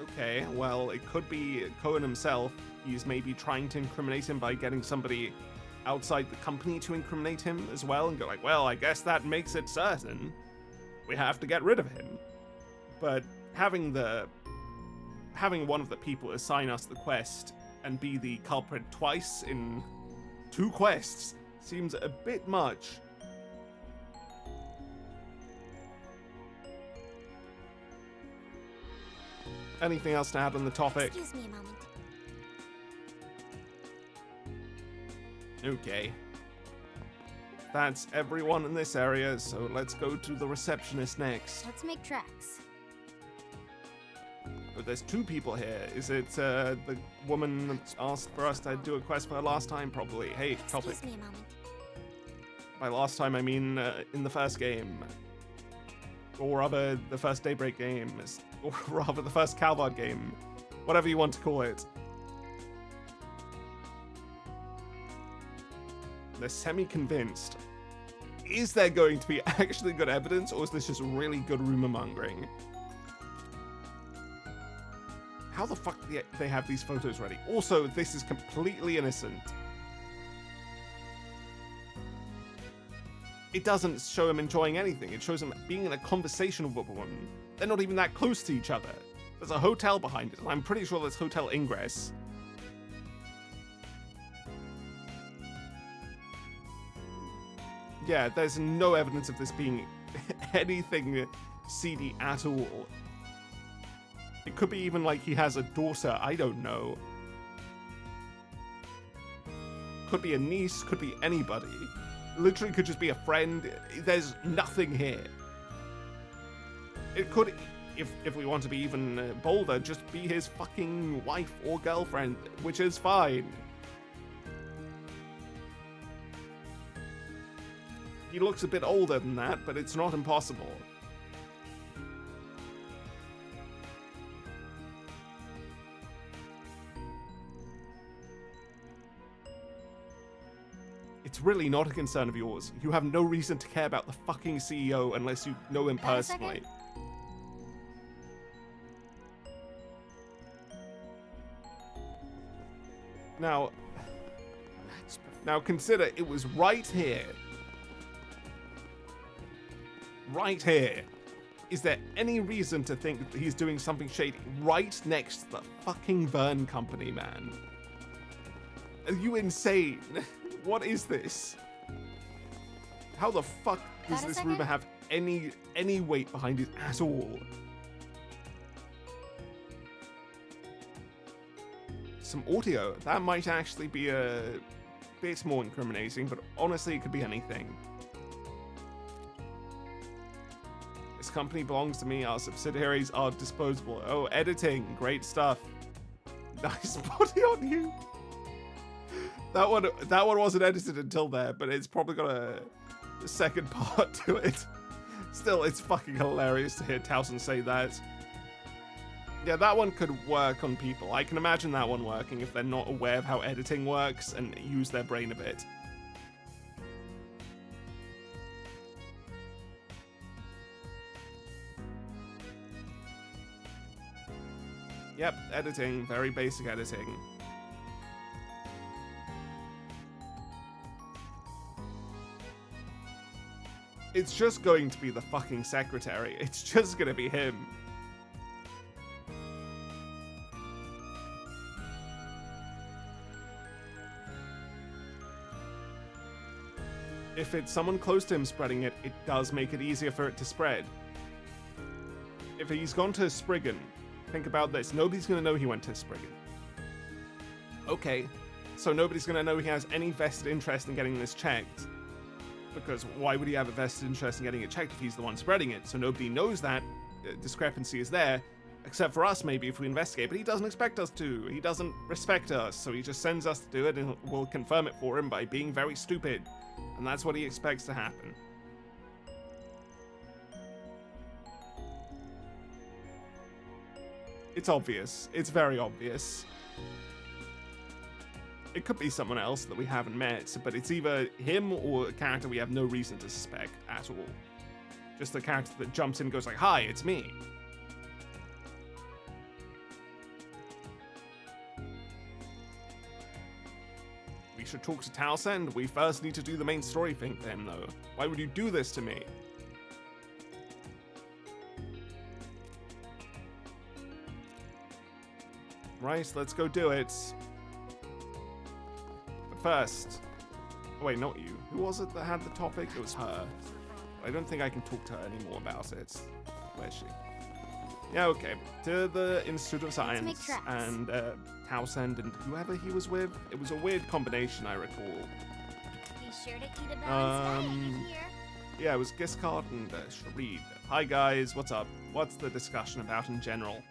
Okay, well, it could be Cohen himself. He's maybe trying to incriminate him by getting somebody outside the company to incriminate him as well and go like, well, I guess that makes it certain. we have to get rid of him. But having one of the people assign us the quest and be the culprit twice in 2 quests seems a bit much. Anything else to add on the topic? Excuse me a moment. Okay. That's everyone in this area, so let's go to the receptionist next. Let's make tracks. But there's 2 people here. Is it the woman that asked for us to do a quest for her last time? Probably. Hey, topic. Excuse me a moment. By last time, I mean in the first game. Or rather, the first Daybreak game. Or rather, the first Calvard game. Whatever you want to call it. They're semi-convinced. Is there going to be actually good evidence, or is this just really good rumor mongering? How the fuck do they have these photos ready? Also, this is completely innocent. It doesn't show him enjoying anything. It shows him being in a conversation with a woman. They're not even that close to each other. There's a hotel behind it, and I'm pretty sure there's hotel ingress. Yeah, there's no evidence of this being anything seedy at all. It could be even like he has a daughter, I don't know. Could be a niece, could be anybody. Literally could just be a friend. There's nothing here. It could, if we want to be even bolder, just be his fucking wife or girlfriend, which is fine. He looks a bit older than that, but it's not impossible. It's really not a concern of yours. You have no reason to care about the fucking CEO unless you know him personally. Now consider it was right here. Right here. Is there any reason to think that he's doing something shady right next to the fucking Vern Company, man? Are you insane? What is this? How the fuck does this rumor have any weight behind it at all? Some audio. That might actually be a bit more incriminating, but honestly, it could be anything. This company belongs to me. Our subsidiaries are disposable. Oh, editing. Great stuff. Nice body on you. That one wasn't edited until there, but it's probably got a second part to it. Still, it's fucking hilarious to hear Towson say that. Yeah, that one could work on people. I can imagine that one working if they're not aware of how editing works and use their brain a bit. Yep, editing. Very basic editing. It's just going to be the fucking secretary. It's just gonna be him. If it's someone close to him spreading it, it does make it easier for it to spread. If he's gone to Spriggan, think about this. Nobody's gonna know he went to Spriggan. Okay, so nobody's gonna know he has any vested interest in getting this checked. Because why would he have a vested interest in getting it checked if he's the one spreading it? So nobody knows that discrepancy is there, except for us maybe if we investigate, but he doesn't expect us to. He doesn't respect us, so he just sends us to do it and we'll confirm it for him by being very stupid. And that's what he expects to happen. It's obvious. It's very obvious. It could be someone else that we haven't met, but it's either him or a character we have no reason to suspect at all. Just a character that jumps in and goes like, "Hi, it's me." We should talk to Towsend. We first need to do the main story thing for him, though. Why would you do this to me? Right, let's go do it. But first... Oh, wait, not you. Who was it that had the topic? It was her. I don't think I can talk to her anymore about it. Where's she? Yeah, okay. To the Institute of Let's make Science tracks. and Townsend and whoever he was with. It was a weird combination, I recall. Be sure to eat a balanced diet, you hear? Yeah, it was Giscard and Shareed. Hi guys, what's up? What's the discussion about in general?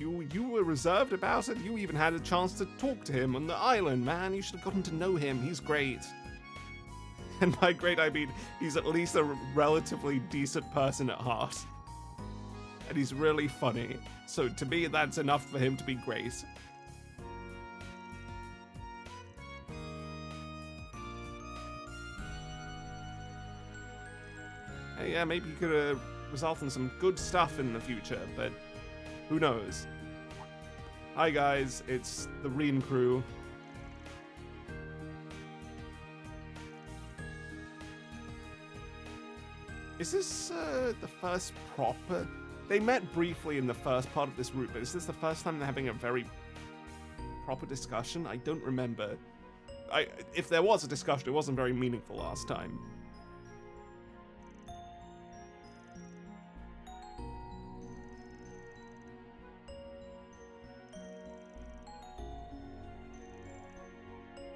You were reserved about it. You even had a chance to talk to him on the island, man. You should have gotten to know him. He's great. And by great, I mean he's at least a relatively decent person at heart. And he's really funny. So to me, that's enough for him to be great. Hey, yeah, maybe you could result in some good stuff in the future, but who knows? Hi guys, it's the Reen crew. Is this the first proper... They met briefly in the first part of this route, but is this the first time they're having a very proper discussion? I don't remember. If there was a discussion, it wasn't very meaningful last time.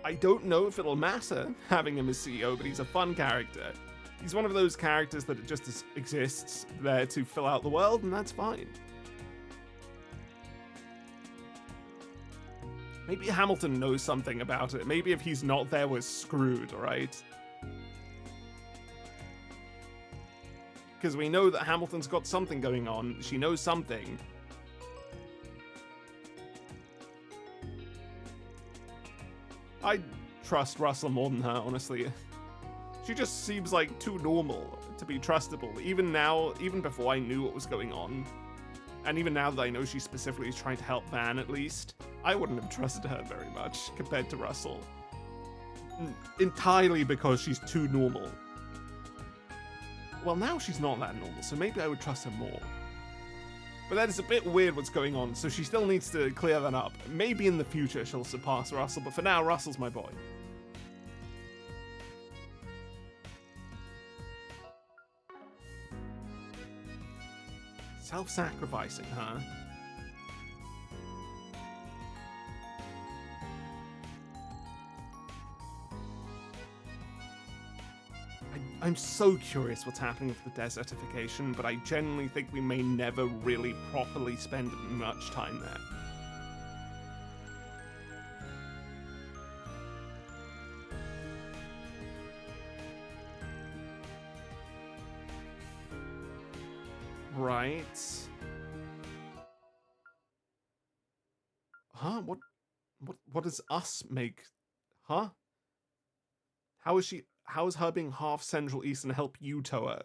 I don't know if it'll matter having him as CEO, but he's a fun character. He's one of those characters that just exists there to fill out the world, and that's fine. Maybe Hamilton knows something about it. Maybe if he's not there, we're screwed, right? Because we know that Hamilton's got something going on. She knows something. I trust Russell more than her, honestly. She just seems like too normal to be trustable. Even now, even before I knew what was going on, and even now that I know she specifically is trying to help Van at least, I wouldn't have trusted her very much compared to Russell. Entirely because she's too normal. Well, now she's not that normal, so maybe I would trust her more. But that is a bit weird what's going on, so she still needs to clear that up. Maybe in the future she'll surpass Russell, but for now, Russell's my boy. Self-sacrificing, huh? I'm so curious what's happening with the desertification, but I genuinely think we may never really properly spend much time there. Right. Huh? What does us make? Huh? How is her being half Central Eastern help you, Toa?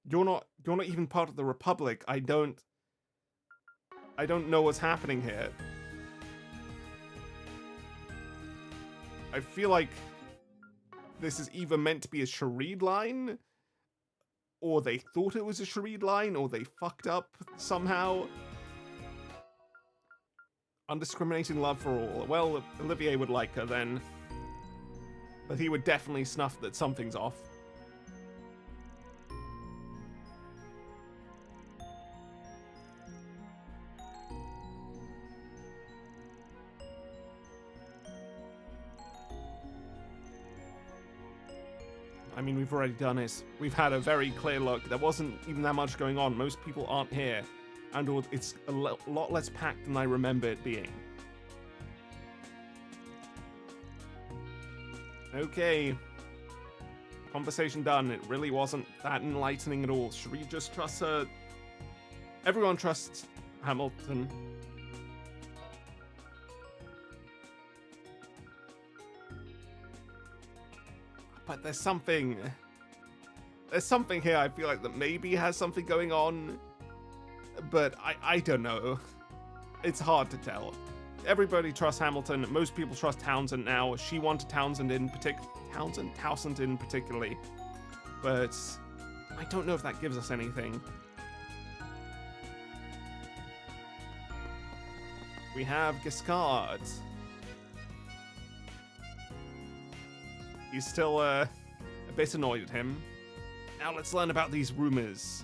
You're not even part of the Republic. I don't know what's happening here. I feel like this is either meant to be a Shareed line, or they thought it was a Shareed line, or they fucked up somehow. Undiscriminating love for all. Well, Olivier would like her then. But he would definitely snuff that something's off. I mean, we've already done it. We've had a very clear look. There wasn't even that much going on. Most people aren't here. And it's a lot less packed than I remember it being. Okay. Conversation done. It really wasn't that enlightening at all. Should we just trust her? Everyone trusts Hamilton. But there's something here I feel like that maybe has something going on. But I don't know. It's hard to tell. Everybody trusts Hamilton. Most people trust Townsend now. She wanted Townsend in particularly. but I don't know if that gives us anything. We have Giscard. He's still a bit annoyed at him. Now let's learn about these rumors.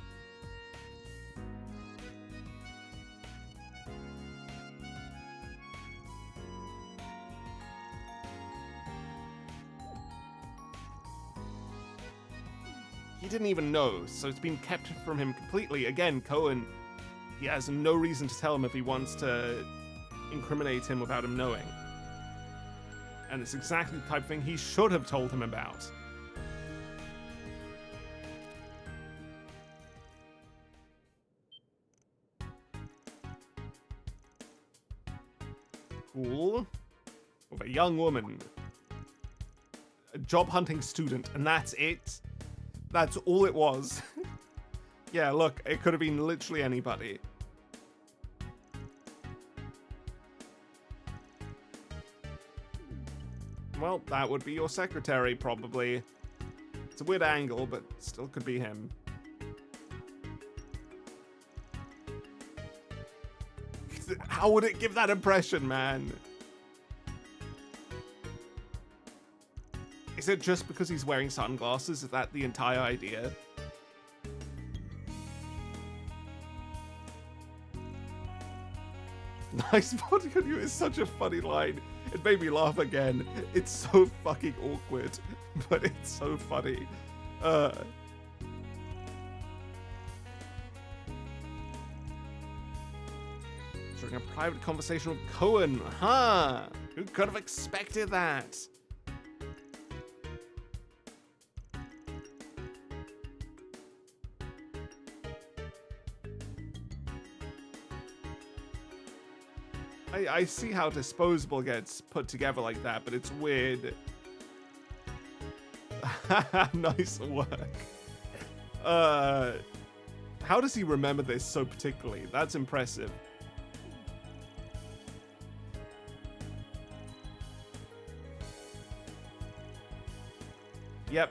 He didn't even know, so it's been kept from him completely. Again, Cohen, he has no reason to tell him if he wants to incriminate him without him knowing. And it's exactly the type of thing he should have told him about. Cool. With a young woman. A job hunting student, and that's it. That's all it was. Yeah, look, it could have been literally anybody. Well, that would be your secretary, probably. It's a weird angle, but still could be him. How would it give that impression, man? Is it just because he's wearing sunglasses? Is that the entire idea? Nice body on you is such a funny line. It made me laugh again. It's so fucking awkward, but it's so funny. During a private conversation with Cohen, huh? Who could have expected that? I see how disposable gets put together like that, but it's weird. Nice work. How does he remember this so particularly? That's impressive. Yep.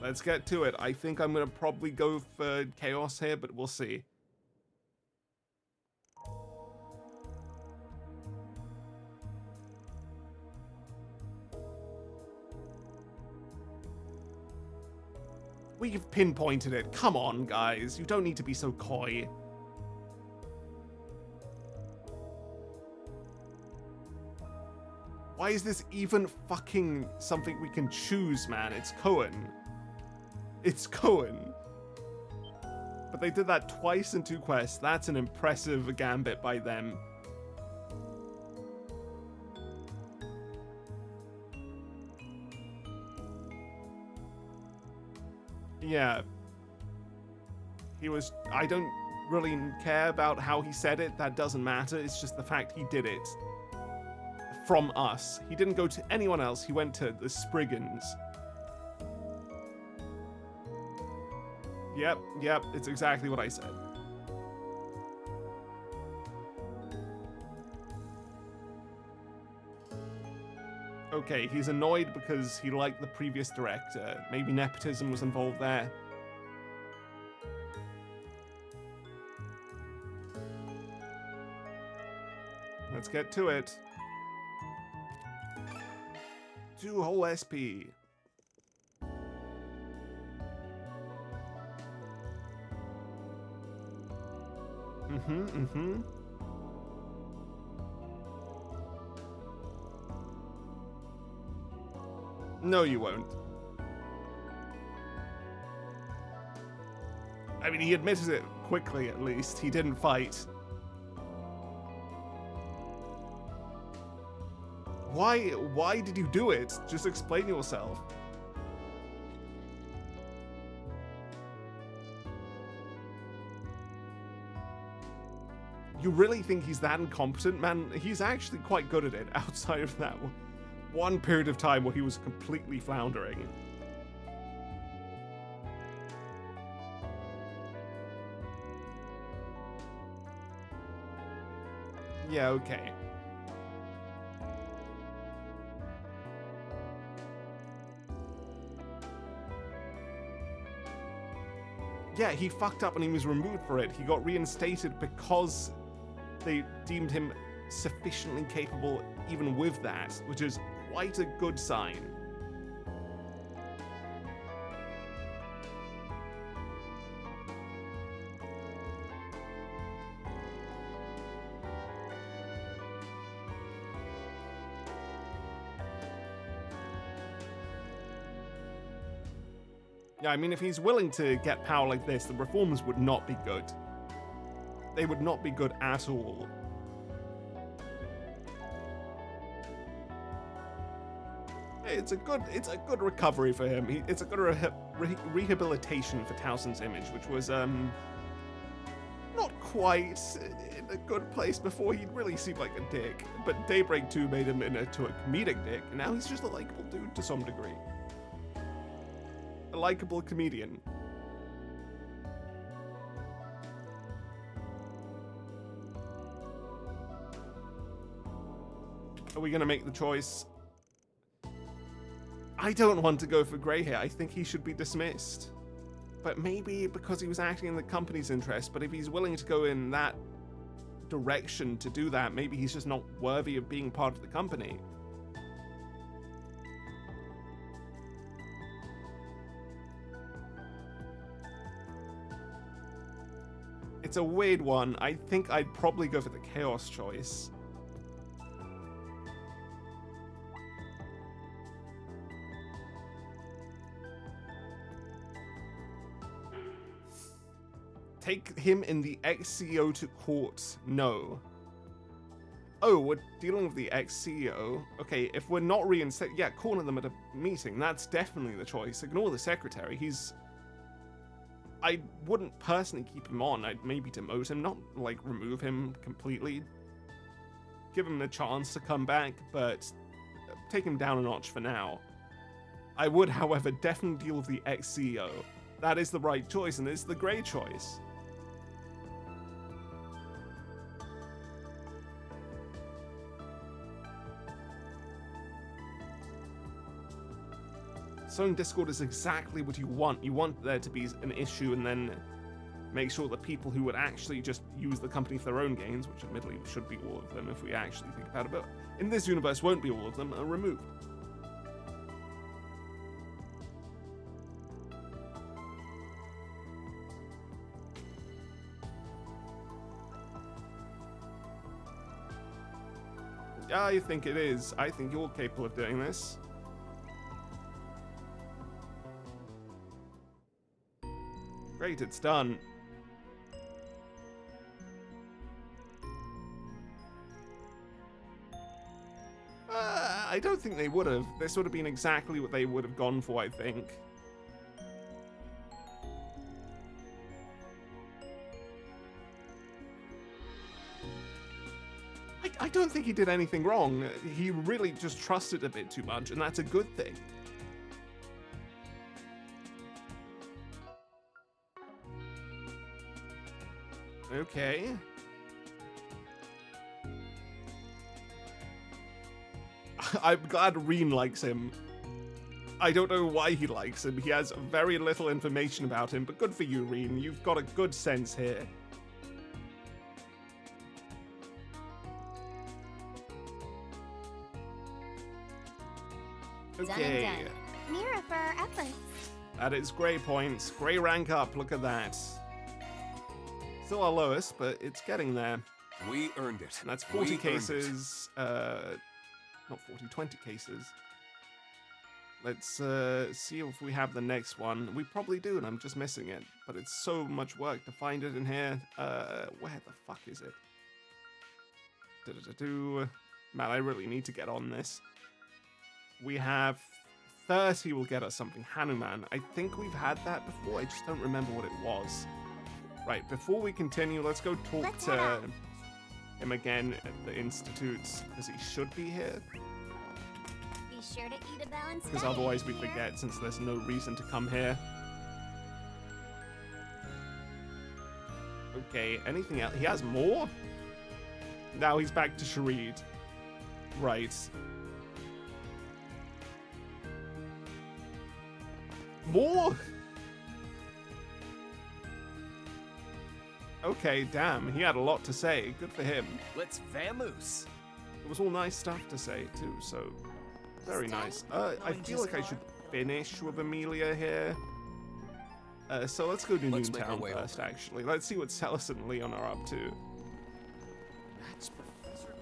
Let's get to it. I think I'm gonna probably go for chaos here, but we'll see. We've pinpointed it. Come on, guys. You don't need to be so coy. Why is this even fucking something we can choose, man? It's Cohen. It's Cohen. But they did that twice in 2 quests. That's an impressive gambit by them. Yeah. He was... I don't really care about how he said it. That doesn't matter. It's just the fact he did it. From us. He didn't go to anyone else. He went to the Spriggans. Yep, it's exactly what I said. Okay, he's annoyed because he liked the previous director. Maybe nepotism was involved there. Let's get to it. 2 whole SP. No, you won't. I mean, he admitted it quickly, at least. He didn't fight. Why did you do it? Just explain yourself. You really think he's that incompetent? Man, he's actually quite good at it outside of that one period of time where he was completely floundering. Yeah, okay. Yeah, he fucked up and he was removed for it. He got reinstated because they deemed him sufficiently capable even with that, which is quite a good sign. Yeah, I mean, if he's willing to get power like this, the reforms would not be good. They would not be good at all. It's a good recovery for him. It's a good rehabilitation for Towson's image, which was not quite in a good place before. He'd really seemed like a dick, but Daybreak 2 made him into a comedic dick, and now he's just a likable dude to some degree. A likable comedian. Are we gonna make the choice? I don't want to go for grey hair. I think he should be dismissed. But maybe because he was acting in the company's interest, but if he's willing to go in that direction to do that, maybe he's just not worthy of being part of the company. It's a weird one. I think I'd probably go for the Chaos choice. Take him in the ex-CEO to court. No. Oh, we're dealing with the ex-CEO. Okay, if we're not reinstated, yeah, corner them at a meeting. That's definitely the choice. Ignore the secretary. I wouldn't personally keep him on. I'd maybe demote him, not like remove him completely. Give him a chance to come back, but take him down a notch for now. I would, however, definitely deal with the ex-CEO. That is the right choice, and it's the great choice. Sowing discord is exactly what you want. You want there to be an issue and then make sure that people who would actually just use the company for their own gains, which admittedly should be all of them if we actually think about it, but in this universe won't be all of them, are removed. Yeah, I think it is. I think you're capable of doing this. Great, it's done. I don't think they would have. This would have been exactly what they would have gone for, I think. I don't think he did anything wrong. He really just trusted a bit too much, and that's a good thing. Okay. I'm glad Reen likes him. I don't know why he likes him. He has very little information about him, but good for you, Reen. You've got a good sense here. Okay. Done and done. Mira for our efforts. That is grey points. Grey rank up. Look at that. Still our lowest, but it's getting there. We earned it. And that's 40 We cases. Not 40, 20 cases. Let's see if we have the next one. We probably do, and I'm just missing it. But it's so much work to find it in here. Where the fuck is it? Man, I really need to get on this. We have 30 will get us something. Hanuman. I think we've had that before. I just don't remember what it was. Right, before we continue, let's go talk to him again at the Institute, because he should be here. Be sure to eat a balanced Because diet otherwise we here. forget, since there's no reason to come here. Okay, anything else? He has more? Now he's back to Sharid. Right. More? Okay, damn, he had a lot to say. Good for him. Let's vamoose. It was all nice stuff to say too, so very nice. I feel like I should finish with Amelia here. So let's go to Let's make our Noontown way first, over. actually. Let's see what Celis and Leon are up to. That's Professor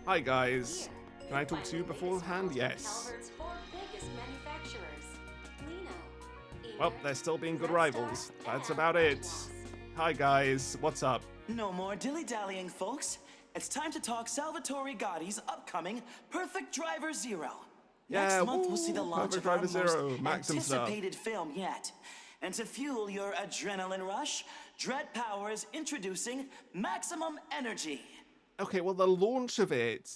Hi, guys. Can I talk to you beforehand? Yes. Calvert's 4 biggest manufacturers. Lino, Well, Ingrid, they're still being good Resta, rivals. That's and about it. Atmos. Hi, guys. What's up? No more dilly-dallying, folks. It's time to talk Salvatore Gotti's upcoming Perfect Driver Zero. Yeah, Next month we'll see the woo, launch Perfect of our Driver Zero, most Maxim stuff. anticipated film yet. And to fuel your adrenaline rush, Dread Powers introducing Maximum Energy. Okay, well, the launch of it...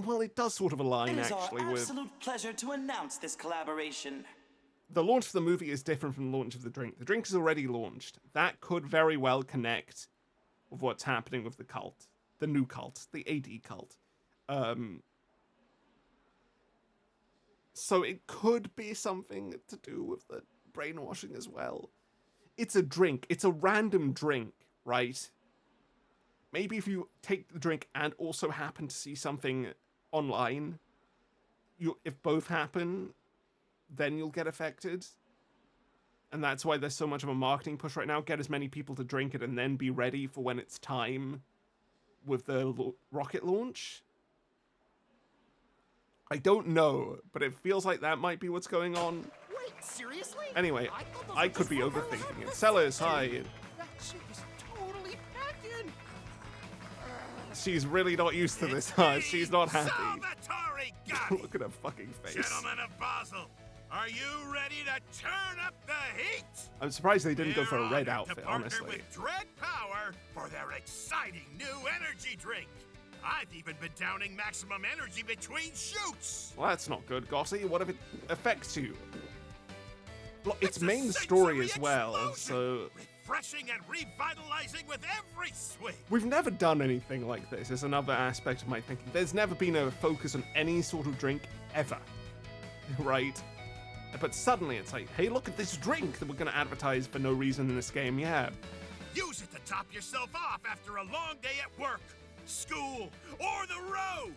Well, it does sort of align, It is actually, our with... absolute pleasure to announce this collaboration. The launch of the movie is different from the launch of the drink. The drink is already launched. That could very well connect with what's happening with the cult. The new cult. The AD cult. So it could be something to do with the brainwashing as well. It's a drink. It's a random drink, right? Maybe if you take the drink and also happen to see something online, if both happen, then you'll get affected. And that's why there's so much of a marketing push right now. Get as many people to drink it and then be ready for when it's time with the rocket launch. I don't know, but it feels like that might be what's going on. Wait, seriously? Anyway, thought those I were could be just overthinking it. Sellers, hi. That shit was totally packed in. She's really not used to this, huh? She's not happy. Salvatore Gatti! Look at her fucking face. Gentlemen of Basel, are you ready to turn up the heat? I'm surprised they didn't go for a We're red honored outfit, to partner honestly. with Dread Power for their exciting new energy drink. I've even been downing maximum energy between shoots. Well, that's not good, Gossy. What if it affects you? Look, it's a main story as sensory well, explosion, so... refreshing and revitalizing with every swing. We've never done anything like this, is another aspect of my thinking. There's never been a focus on any sort of drink, ever. Right? But suddenly it's like, hey, look at this drink that we're going to advertise for no reason in this game, yeah. Use it to top yourself off after a long day at work, school, or the road.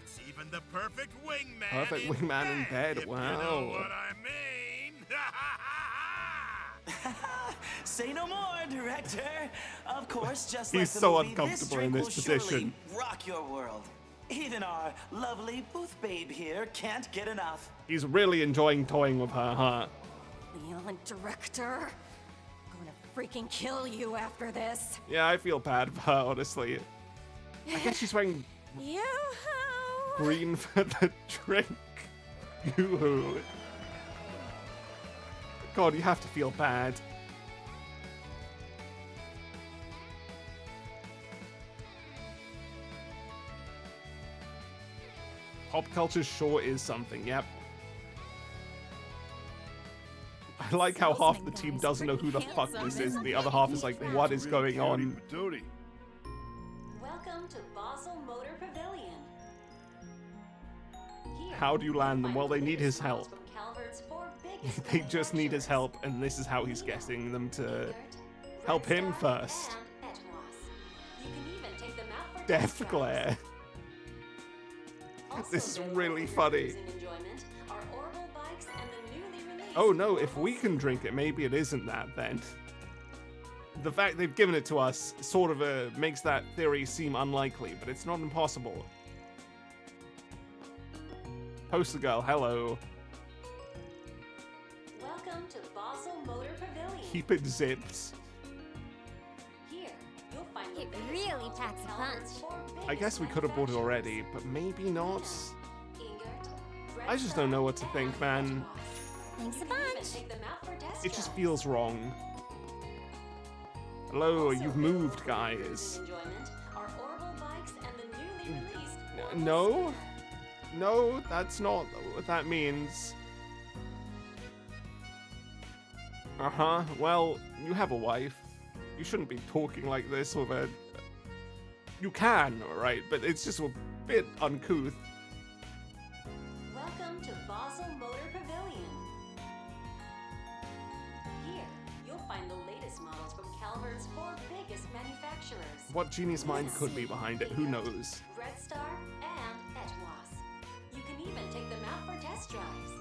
It's even the perfect wingman. Perfect wingman in bed, if wow. You know what I mean. Say no more, director. Of course, just He's like the so movie, uncomfortable drink in this will surely position. rock your world. Even our lovely booth babe here can't get enough. He's really enjoying toying with her, huh? Leon, director. I'm gonna freaking kill you after this. Yeah, I feel bad for her, honestly. I guess she's wearing Yoo-hoo! green for the drink. Yoo-hoo. God, you have to feel bad. Pop culture sure is something, yep. I like how half the team doesn't know who the fuck this is, and the other half is like, what is going on? Welcome to Basel Motor Pavilion. Here, How do you land them? find Well, they the need latest his help. models from Calvert's 4 biggest They just need his manufacturers. help, and this is how he's getting them to Ingrid, help him Resta, first. and Atmos. You can even take them out for Death test drives. glare. Also This is available really for funny. cruising enjoyment are orbital bikes and the newly released Oh no, if Orbital we can drink it, maybe it isn't that then. The fact they've given it to us sort of makes that theory seem unlikely, but it's not impossible. Poster girl, hello. Welcome to Basel Motor Pavilion. Keep it zipped. Here, you'll find the It latest really models from packs a Calvert's punch. 4 I biggest guess we could have bought it already, manufacturers. but maybe not. Ingrid, I just don't know what to think, and man. Atmos. Thanks a You can even bunch. take them out for test It just drives. feels wrong. Hello, Also you've available moved, for guys. cruising enjoyment are orbital bikes and the newly released Orbital No? Speeder. No, that's not what that means. Uh-huh. Well, you have a wife. You shouldn't be talking like this with a... You can, alright, but it's just a bit uncouth. Welcome to Basel Motor Pavilion. Here, Calverd's 4 biggest manufacturers. What genius mind could be behind it? Who knows? Red Star and Etwas. You can even take them out for test drives.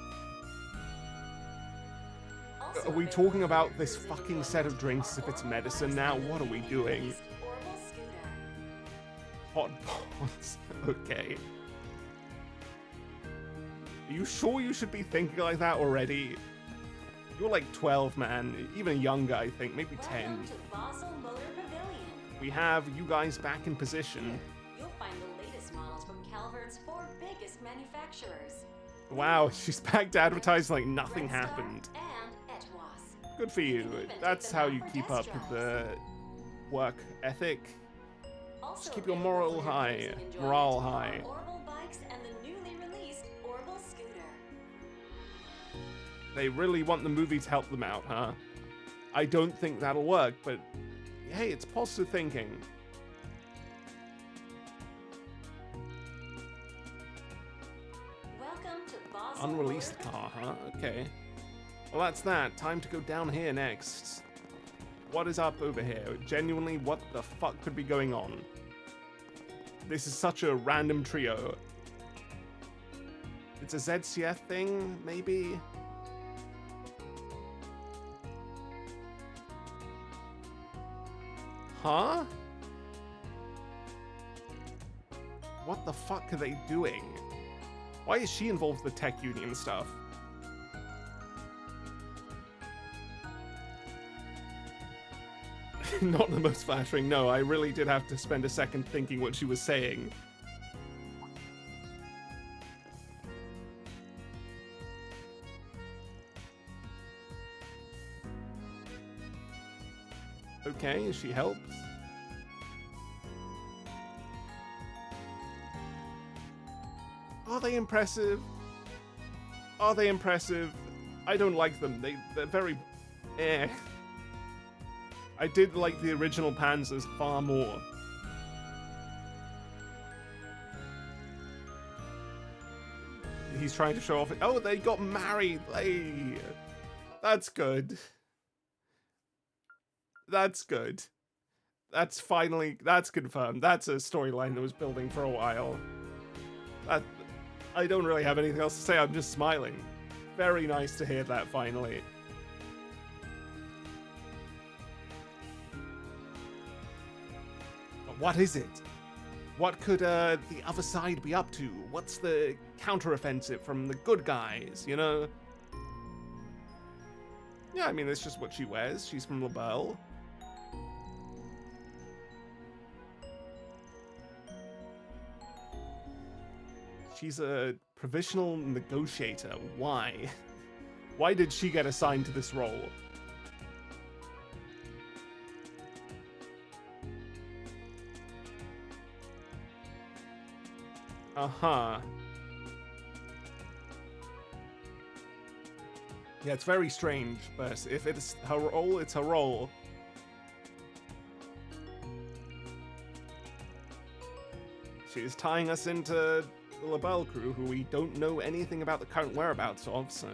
Also Are we available talking about for this cruising fucking enjoyment set of drinks are if it's Orbital medicine bikes now? and the What are we newly doing? released Orbital Scooter. Hot pots. Okay. Are you sure you should be thinking like that already? You're like 12, man. Even younger, I think. Maybe 10. Welcome to Basel Motor Pavilion. We have you guys back in position. You'll find the latest models from Calverd's 4 biggest manufacturers. Wow, she's back to advertise like nothing Red Star happened. And Etwas. Good for you. That's how you keep up with the work ethic. Also keep your available moral for your high, cruising enjoyment morale are high. Orbital bikes and the newly released Orbital Scooter. They really want the movie to help them out, huh? I don't think that'll work, but hey, it's positive thinking. Welcome to Basel Unreleased Motor car, huh? Okay. Well, that's that. Time to go down here next. What is up over here? Genuinely, what the fuck could be going on? This is such a random trio. It's a ZCF thing, maybe? Huh? What the fuck are they doing? Why is she involved with the tech union stuff? Not the most flattering, no. I really did have to spend a second thinking what she was saying. Okay, she helps. Are they impressive? Are they impressive? I don't like them. They're very eh. I did like the original Panzers far more. He's trying to show off. Oh, they got married. Hey, that's good. That's good. That's confirmed. That's a storyline that was building for a while. I don't really have anything else to say. I'm just smiling. Very nice to hear that finally. But what is it? What could the other side be up to? What's the counteroffensive from the good guys, you know? Yeah, I mean, it's just what she wears. She's from LaBelle. She's a provisional negotiator. Why? Why did she get assigned to this role? Uh-huh. Yeah, it's very strange, but if it's her role, it's her role. She's tying us into the LaBelle crew, who we don't know anything about the current whereabouts of, so...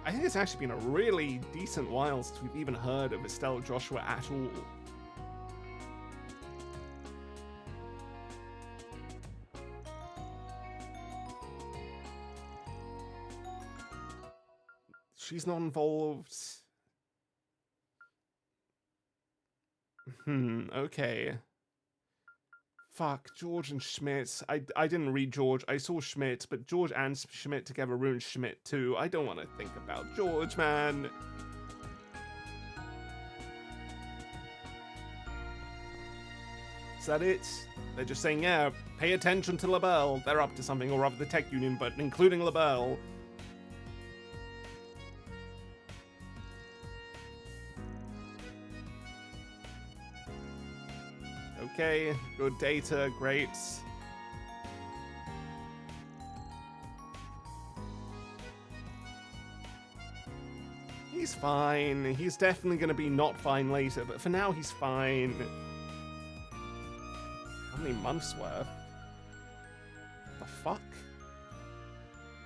I think it's actually been a really decent while since we've even heard of Estelle Joshua at all. She's not involved. Okay. Fuck, George and Schmidt. I didn't read George. I saw Schmidt, but George and Schmidt together ruined Schmidt too. I don't want to think about George, man. Is that it? They're just saying, yeah, pay attention to LaBelle. They're up to something, or rather the tech union, but including LaBelle. Okay, good data, great. He's fine. He's definitely gonna be not fine later, but for now he's fine. How many months worth? The fuck?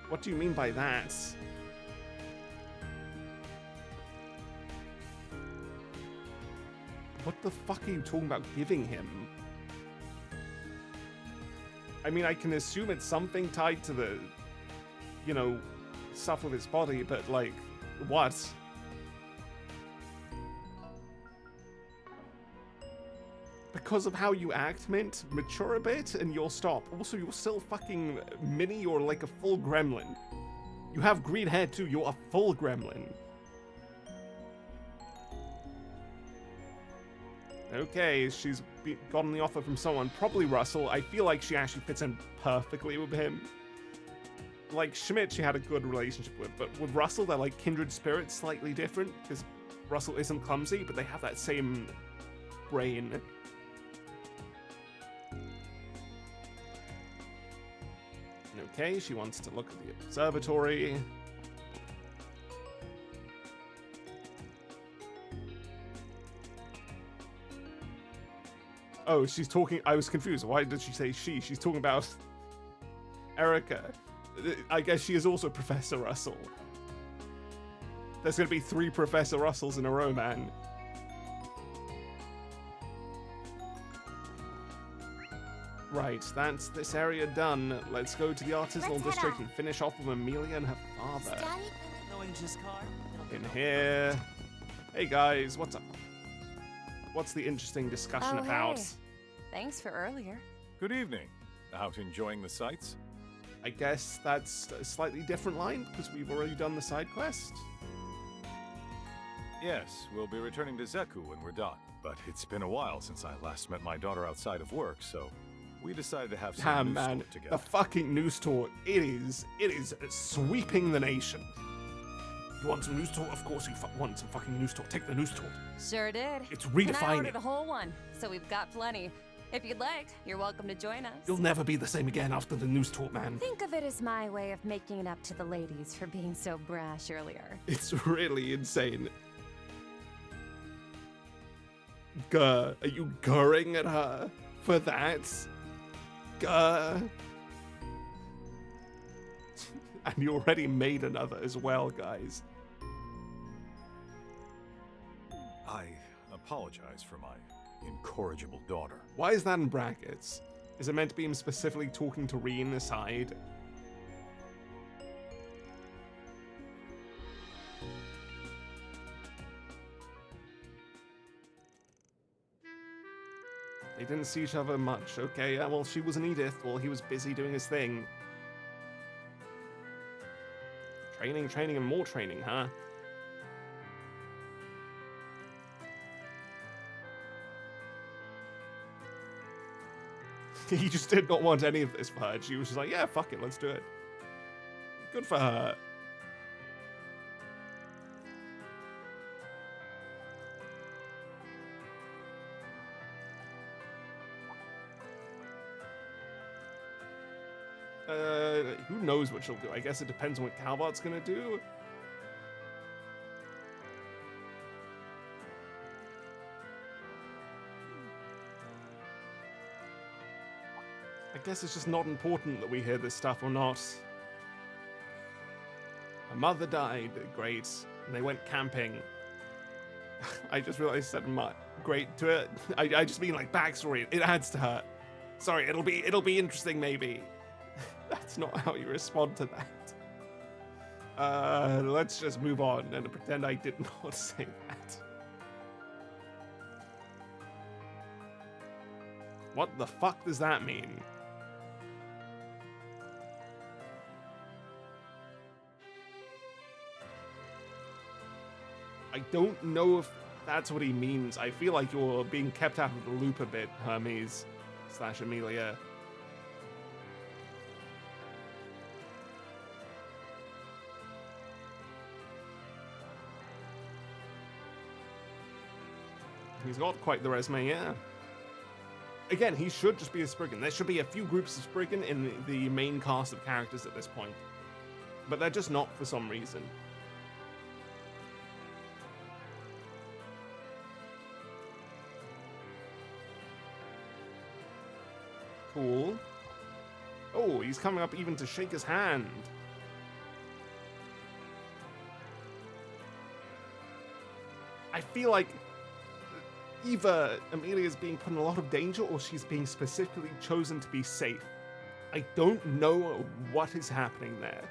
What do you mean by that? What the fuck are you talking about giving him? I mean, I can assume it's something tied to the, you know, stuff with his body, but like, what? Because of how you act, Mint, mature a bit and you'll stop. Also, you're still fucking mini, you're like a full gremlin. You have green hair too, you're a full gremlin. Okay, she's gotten the offer from someone, probably Russell. I feel like she actually fits in perfectly with him. Like, Schmidt she had a good relationship with, but with Russell, they're like kindred spirits, slightly different, because Russell isn't clumsy, but they have that same brain. Okay, she wants to look at the observatory. Oh, she's talking. I was confused. Why did she say she? She's talking about Erica. I guess she is also Professor Russell. There's going to be 3 Professor Russells in a row, man. Right, that's this area done. Let's go to the artisanal district and finish off with Amelia and her father. In here. Hey guys, what's up? What's the interesting discussion about? Hey. Thanks for earlier. Good evening. Out enjoying the sights? I guess that's a slightly different line because we've already done the side quest. Yes, we'll be returning to Zeku when we're done. But it's been a while since I last met my daughter outside of work, so we decided to have some news talk together. The fucking news tour, it is sweeping the nation. You want some news talk? Of course you want some fucking news talk. Take the news talk. Sure did. It's redefining. And I ordered a whole one, so we've got plenty. If you'd like, you're welcome to join us. You'll never be the same again after the news talk, man. Think of it as my way of making it up to the ladies for being so brash earlier. It's really insane. Are you gurring at her for that? And you already made another as well, guys. I apologize for my incorrigible daughter. Why is that in brackets? Is it meant to be him specifically talking to Reen aside? They didn't see each other much. Okay, yeah, well, she was an Edith while he was busy doing his thing. Training, training, and more training, huh? He just did not want any of this for her. She was just like, yeah, fuck it, let's do it. Good for her. Who knows what she'll do? I guess it depends on what Calvart's gonna do. I guess it's just not important that we hear this stuff or not. Her mother died, great. And they went camping. I just realized I said great to it. I just mean like backstory. It adds to her. Sorry, it'll be interesting maybe. That's not how you respond to that. Let's just move on and pretend I did not say that. What the fuck does that mean? I don't know if that's what he means. I feel like you're being kept out of the loop a bit, Hermes / Amelia. He's got quite the resume, yeah. Again, he should just be a Spriggan. There should be a few groups of Spriggan in the main cast of characters at this point. But they're just not for some reason. Cool. Oh, he's coming up even to shake his hand. I feel like... either Amelia's being put in a lot of danger or she's being specifically chosen to be safe. I don't know what is happening there.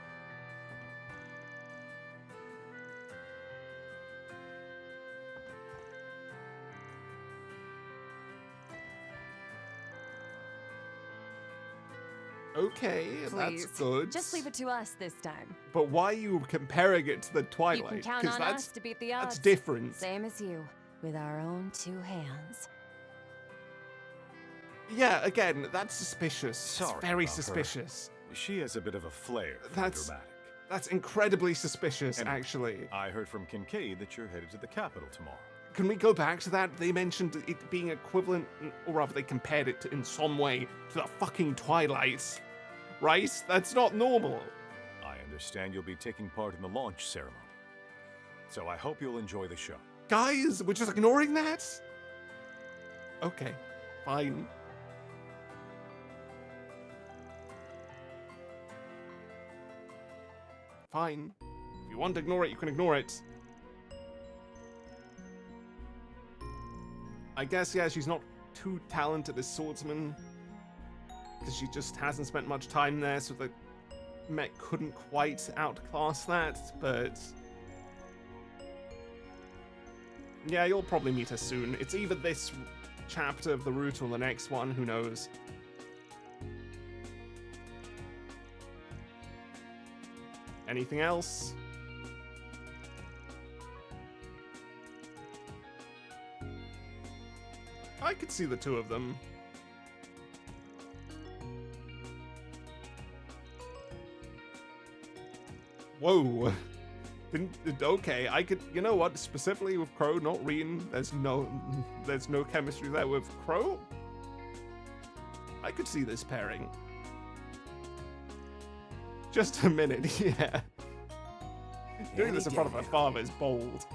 Okay, Please, that's good. just leave it to us this time. But why are you comparing it to the Twilight? You can count on us to beat the odds. That's different. Same as you, with our own 2 hands. Yeah, again, that's suspicious. Sorry it's very about her. suspicious. She has a bit of a flair for That's dramatic. That's incredibly suspicious, And actually. I heard from Kincaid that you're headed to the capital tomorrow. Can we go back to that? They mentioned it being equivalent, or rather they compared it to, in some way to the fucking Twilight. Right? That's not normal. I understand you'll be taking part in the launch ceremony. So I hope you'll enjoy the show. Guys, we're just ignoring that? Okay, fine. Fine. If you want to ignore it, you can ignore it. I guess, yeah, she's not too talented as swordsman. Because she just hasn't spent much time there, so the mech couldn't quite outclass that, but... yeah, you'll probably meet her soon. It's either this chapter of the route or the next one, who knows. Anything else? I could see the 2 of them. Whoa. Okay, I could, you know what, specifically with Crow, not Reen, there's no chemistry there with Crow. I could see this pairing. Just a minute, yeah. Doing this in front of her father is bold.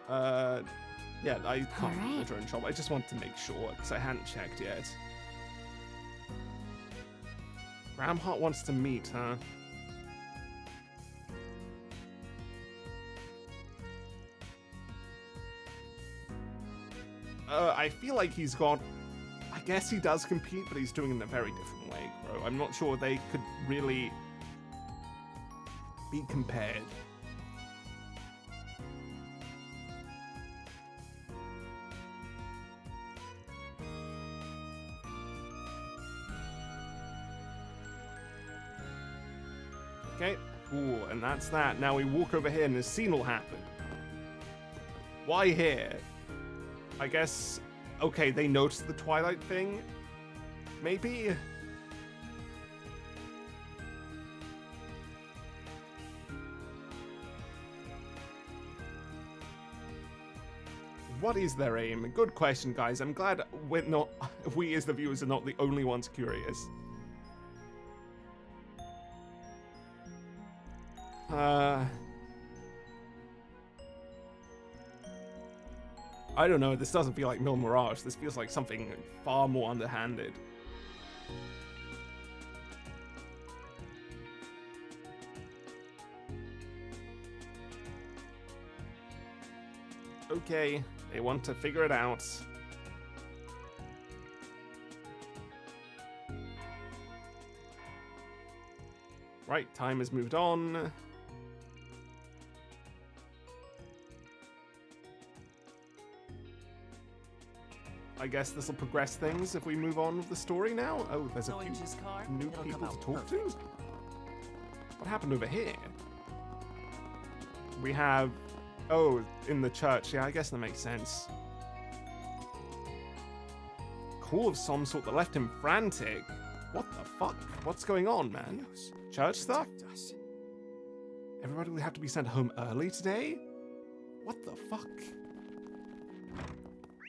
Yeah, I can't remember the drone shop. I just wanted to make sure, because I hadn't checked yet. Ramhart wants to meet, huh? I feel like he's got... I guess he does compete, but he's doing it in a very different way, Crow. I'm not sure they could really be compared. Okay, cool, and that's that. Now we walk over here and the scene will happen. Why here? I guess, okay, they noticed the Twilight thing? Maybe? What is their aim? Good question, guys. I'm glad we as the viewers are not the only ones curious. I don't know, this doesn't feel like Mil Mirage. This feels like something far more underhanded. Okay, they want to figure it out. Right, time has moved on. I guess this will progress things if we move on with the story now. Oh, there's a few new people to talk to. What happened over here? We have... oh, in the church. Yeah, I guess that makes sense. Call of some sort that left him frantic. What the fuck? What's going on, man? Church stuff? Everybody will have to be sent home early today? What the fuck?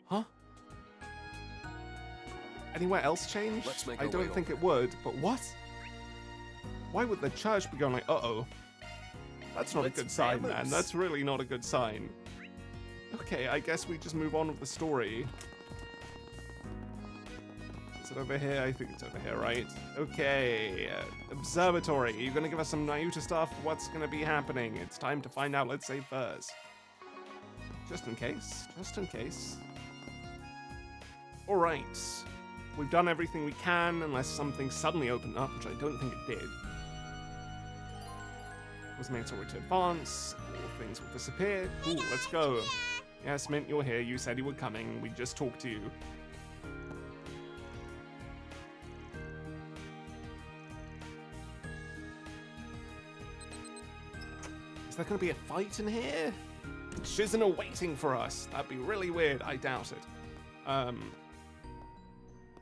Huh? Anywhere else change? I don't think it would, but what? Why would the church be going like, uh-oh? That's not a good sign, man. That's really not a good sign. Okay, I guess we just move on with the story. Is it over here? I think it's over here, right? Okay, observatory. You're gonna give us some Nayuta stuff? What's gonna be happening? It's time to find out, let's say first. Just in case. Just in case. Alright. We've done everything we can, unless something suddenly opened up, which I don't think it did. Was made so to advance. All things will disappear. Ooh, let's go. Yes, Mint, you're here. You said you were coming. We just talked to you. Is there going to be a fight in here? Shizuna waiting for us. That'd be really weird. I doubt it.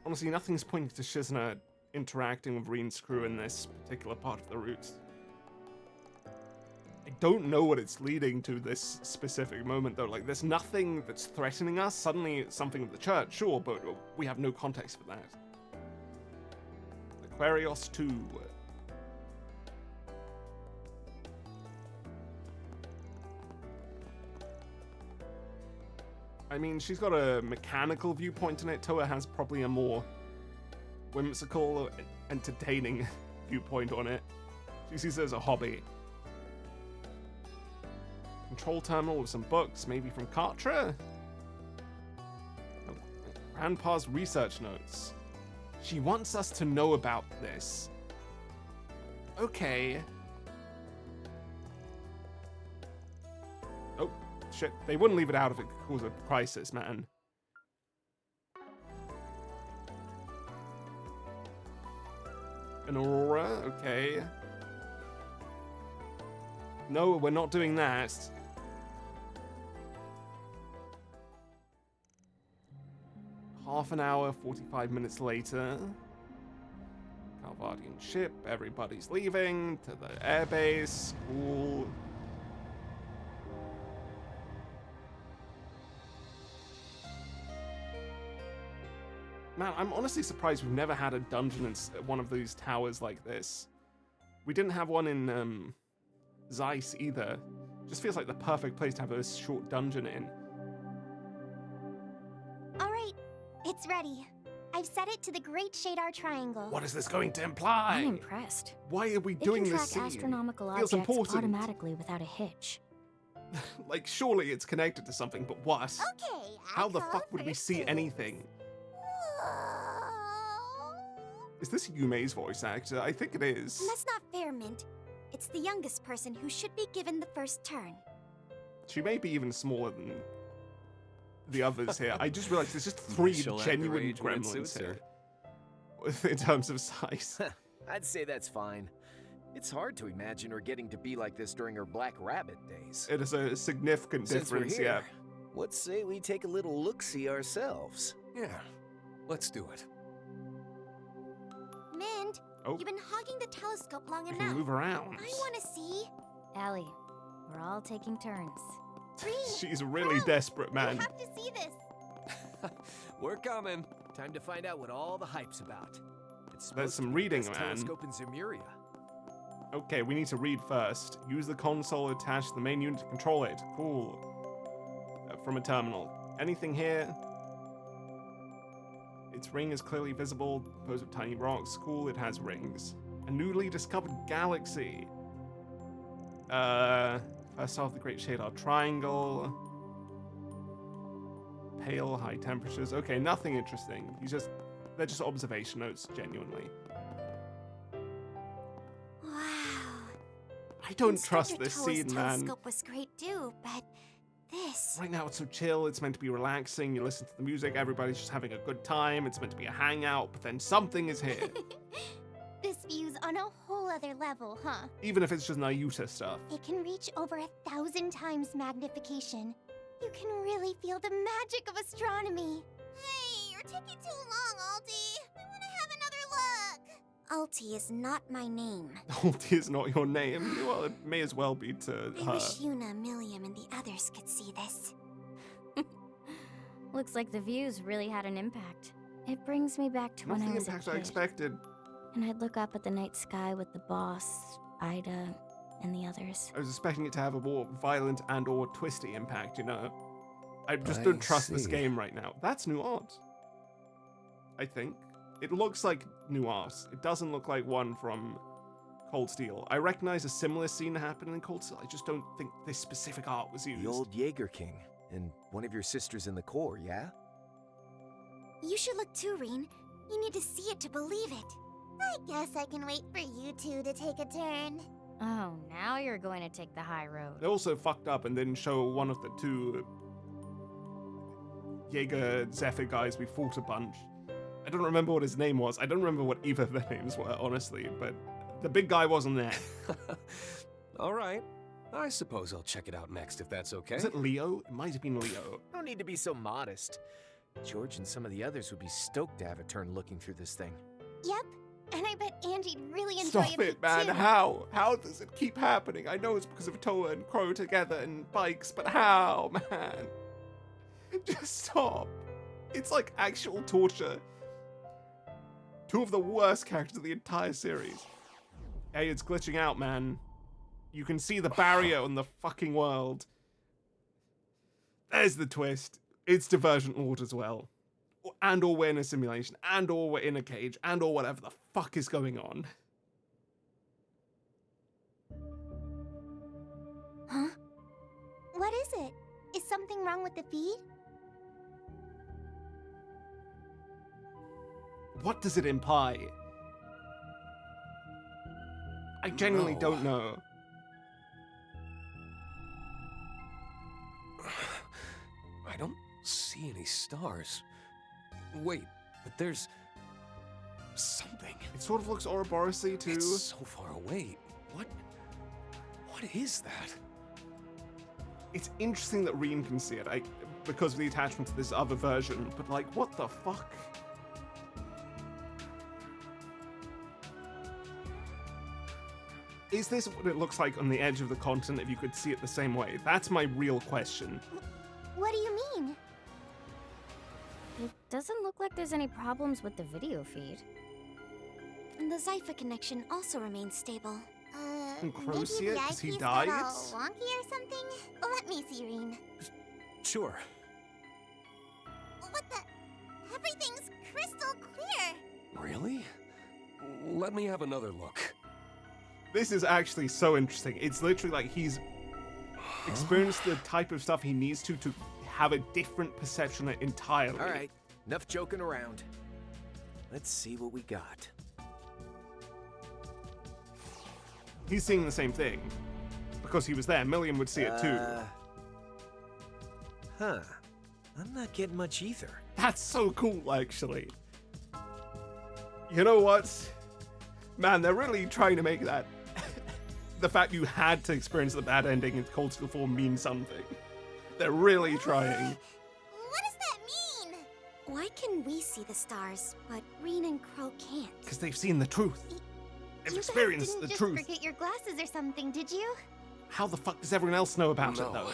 Honestly, nothing's pointing to Shizuna interacting with Reen's crew in this particular part of the route. I don't know what it's leading to this specific moment, though. Like, there's nothing that's threatening us. Suddenly, it's something with the church, sure, but we have no context for that. Aquarius 2. I mean, she's got a mechanical viewpoint in it. Toa has probably a more whimsical, entertaining viewpoint on it. She sees it as a hobby. Control terminal with some books, maybe from Kartra? Oh, Grandpa's research notes. She wants us to know about this. Okay. Oh, shit. They wouldn't leave it out if it could cause a crisis, man. An aurora? Okay. No, we're not doing that. Half an hour, 45 minutes later. Calvardian ship, everybody's leaving to the airbase. Cool. Man, I'm honestly surprised we've never had a dungeon in one of these towers like this. We didn't have one in Zeiss either. Just feels like the perfect place to have a short dungeon in. Alright, it's ready. I've set it to the Great Shadar Triangle. What is this going to imply? I'm impressed. Why are we doing this scene? It can track astronomical Feels objects important. automatically without a hitch. Like, surely it's connected to something, but what? Okay, How the fuck would we see anything? Is this Yume's voice actor? I think it is. That's not fair, Mint. It's the youngest person who should be given the first turn. She may be even smaller than the others here. I just realized there's just 3 genuine gremlins here. In terms of size. I'd say that's fine. It's hard to imagine her getting to be like this during her Black Rabbit days. It is a significant Since difference, we're yeah. here, let's say we take a little look-see ourselves. Yeah, let's do it. Mint, Oh. you've been hogging the telescope long We enough. can move around. I want to see. Allie, we're all taking turns. She's really desperate, man. You have to see this. We're coming. Time to find out what all the hype's about. It's There's supposed some to be the reading, best man. telescope in Zemuria. Okay, we need to read first. Use the console attached to the main unit to control it. Cool. From a terminal. Anything here? Its ring is clearly visible, composed of tiny rocks. Cool, it has rings. A newly discovered galaxy. First half of the Great Shadar Triangle. Pale, high temperatures. Okay, nothing interesting. They're just observation notes, genuinely. Wow. I don't trust this scene, man. Telescope was great too, but this. Right now it's so chill, it's meant to be relaxing, you listen to the music, everybody's just having a good time, it's meant to be a hangout, but then something is here. This view's on a whole other level, huh? Even if it's just Nayuta stuff. It can reach over 1,000 times magnification. You can really feel the magic of astronomy. Hey, you're taking too long, Alti. I want to have another look. Alti is not my name. Alti is not your name. Well, it may as well be to I her. wish Yuna, Milliam, and the others could see this. Looks like the views really had an impact. It brings me back to Not when the I was a impact kid. I expected. And I'd look up at the night sky with the boss, Ida, and the others. I was expecting it to have a more violent and or twisty impact, you know? I just I don't trust this see. game right now. That's new art. I think. It looks like new art. It doesn't look like one from Cold Steel. I recognize a similar scene happening in Cold Steel. I just don't think this specific art was used. The old Jaeger King. And one of your sisters in the Corps, yeah? You should look too, Reen. You need to see it to believe it. I guess I can wait for you two to take a turn. Oh, now you're going to take the high road. They also fucked up and didn't show one of the two Jaeger Zephyr guys we fought a bunch. I don't remember what his name was. I don't remember what either of their names were, honestly, but the big guy wasn't there. All right. I suppose I'll check it out next if that's okay. Is it Leo? It might have been Leo. No need to be so modest. George and some of the others would be stoked to have a turn looking through this thing. Yep, and I bet Angie'd really enjoy Stop it, man. too. How? How does it keep happening? I know it's because of Toa and Crow together and bikes, but how, man? Just stop. It's like actual torture. Two of the worst characters of the entire series. Hey, it's glitching out, man. You can see the barrier on the fucking world. There's the twist. It's Divergent Lord as well. And or we're in a simulation, and or we're in a cage, and or whatever the fuck is going on. Huh? What is it? Is something wrong with the feed? What does it imply? I genuinely don't know. I don't see any stars. Wait, but there's something. It sort of looks Ouroboros-y too. It's so far away. What is that? It's interesting that Reen can see it, because of the attachment to this other version, but like, what the fuck? Is this what it looks like on the edge of the continent if you could see it the same way? That's my real question. What do you mean? It doesn't look like there's any problems with the video feed. And the Zypha connection also remains stable. Can Crow Maybe see the it? Because he IP's died? got all wonky or something? Let me see, Reen. Sure. What the? Everything's crystal clear. Really? Let me have another look. This is actually so interesting. It's literally like he's experienced the type of stuff he needs to have a different perception entirely. All right, enough joking around. Let's see what we got. He's seeing the same thing. Because he was there, Million would see it too. Huh. I'm not getting much either. That's so cool, actually. You know what? Man, they're really trying to make that... the fact you had to experience the bad ending in Cold Steel 4 mean something. They're really trying. What does that mean? Why can we see the stars, but Reen and Crow can't? Because they've seen the truth. They've You experienced guys the didn't truth. just forget your glasses or something, did you? How the fuck does everyone else know about No. it, though?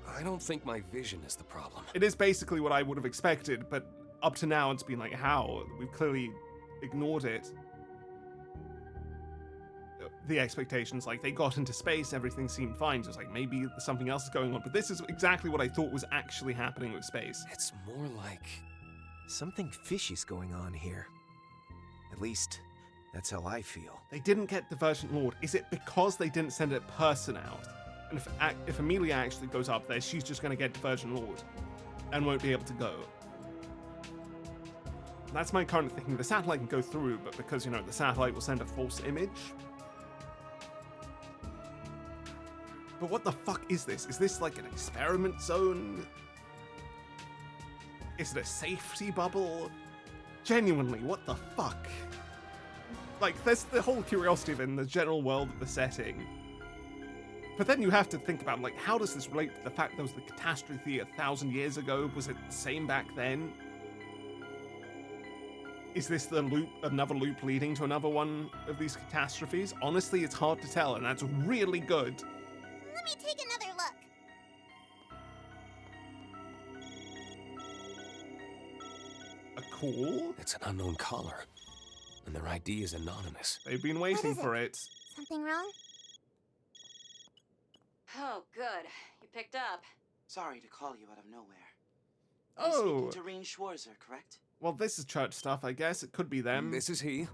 I don't think my vision is the problem. It is basically what I would have expected, but up to now it's been like, how? We've clearly ignored it. The expectations, like, they got into space, everything seemed fine, so it's like, maybe something else is going on, but this is exactly what I thought was actually happening with space. It's more like... something fishy's going on here. At least, that's how I feel. They didn't get Divergent Lord. Is it because they didn't send a person out? And if Amelia actually goes up there, she's just going to get Divergent Lord and won't be able to go. That's my current thinking. The satellite can go through, but because, you know, the satellite will send a false image. But what the fuck is this? Is this like an experiment zone? Is it a safety bubble? Genuinely, what the fuck? Like, there's the whole curiosity of it in the general world of the setting. But then you have to think about, like, how does this relate to the fact there was the catastrophe 1,000 years ago? Was it the same back then? Is this the loop, another loop leading to another one of these catastrophes? Honestly, it's hard to tell, and that's really good. Let me take another look. A call? It's an unknown caller, and their ID is anonymous. They've been waiting for it. Something wrong? Oh, good. You picked up. Sorry to call you out of nowhere. Oh. I'm speaking to Reen Schwarzer, correct? Well, this is church stuff, I guess. It could be them. This is he.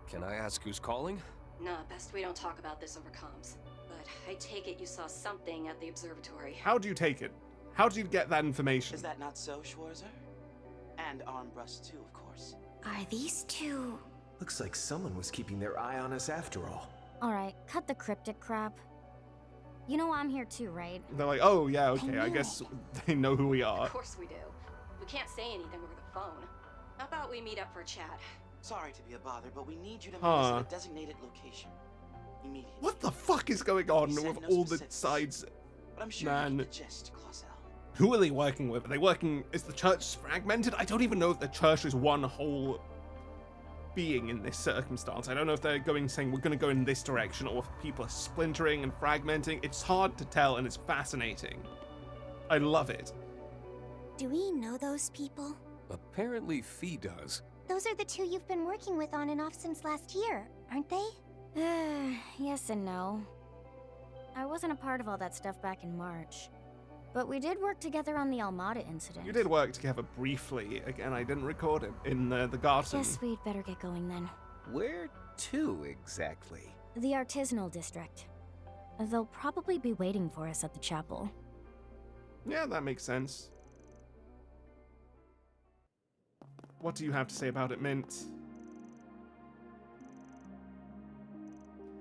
Can I ask who's calling? Nah, best we don't talk about this over comms. But I take it you saw something at the observatory. How do you take it? How did you get that information? Is that not so, Schwarzer? And Armbrust too, of course. Are these two... Looks like someone was keeping their eye on us after all. Alright, cut the cryptic crap. You know I'm here too, right? They're like, oh yeah, okay, I guess they know who we are. Of course we do. We can't say anything over the phone. How about we meet up for a chat? Sorry to be a bother, but we need you to meet us at a designated location. Immediately. What the fuck is going on with all the sides? But I'm sure you get the gist, Clausel. Who are they working with? Are they working... Is the church fragmented? I don't even know if the church is one whole being in this circumstance. I don't know if they're saying we're going to go in this direction, or if people are splintering and fragmenting. It's hard to tell, and it's fascinating. I love it. Do we know those people? Apparently Fee does. Those are the two you've been working with on and off since last year, aren't they? Yes and no. I wasn't a part of all that stuff back in March. But we did work together on the Almada incident. You did work together briefly. Again, I didn't record it in the garden. Guess we'd better get going then. Where to, exactly? The artisanal district. They'll probably be waiting for us at the chapel. Yeah, that makes sense. What do you have to say about it, Mint?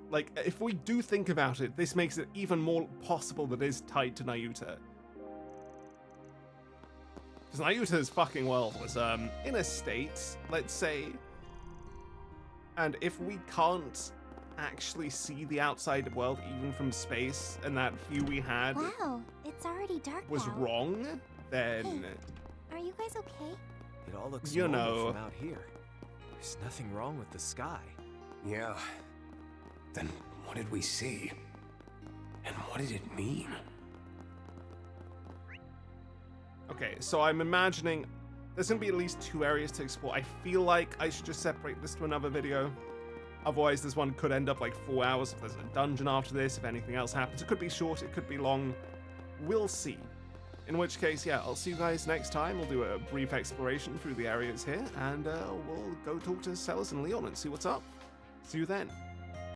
Like, if we do think about it, this makes it even more possible that it is tied to Nayuta. Because Nayuta's fucking world was, in a state, let's say. And if we can't actually see the outside world even from space, and that view we had Wow, it's already dark was out. wrong, then... Hey, are you guys okay? It all looks You normal know. from out here. There's nothing wrong with the sky. Yeah. Then what did we see? And what did it mean? Okay, so I'm imagining there's going to be at least 2 areas to explore. I feel like I should just separate this to another video. Otherwise, this one could end up like 4 hours if there's a dungeon after this, if anything else happens. It could be short, it could be long. We'll see. In which case, yeah, I'll see you guys next time. We'll do a brief exploration through the areas here, and we'll go talk to Celis and Leon and see what's up. See you then.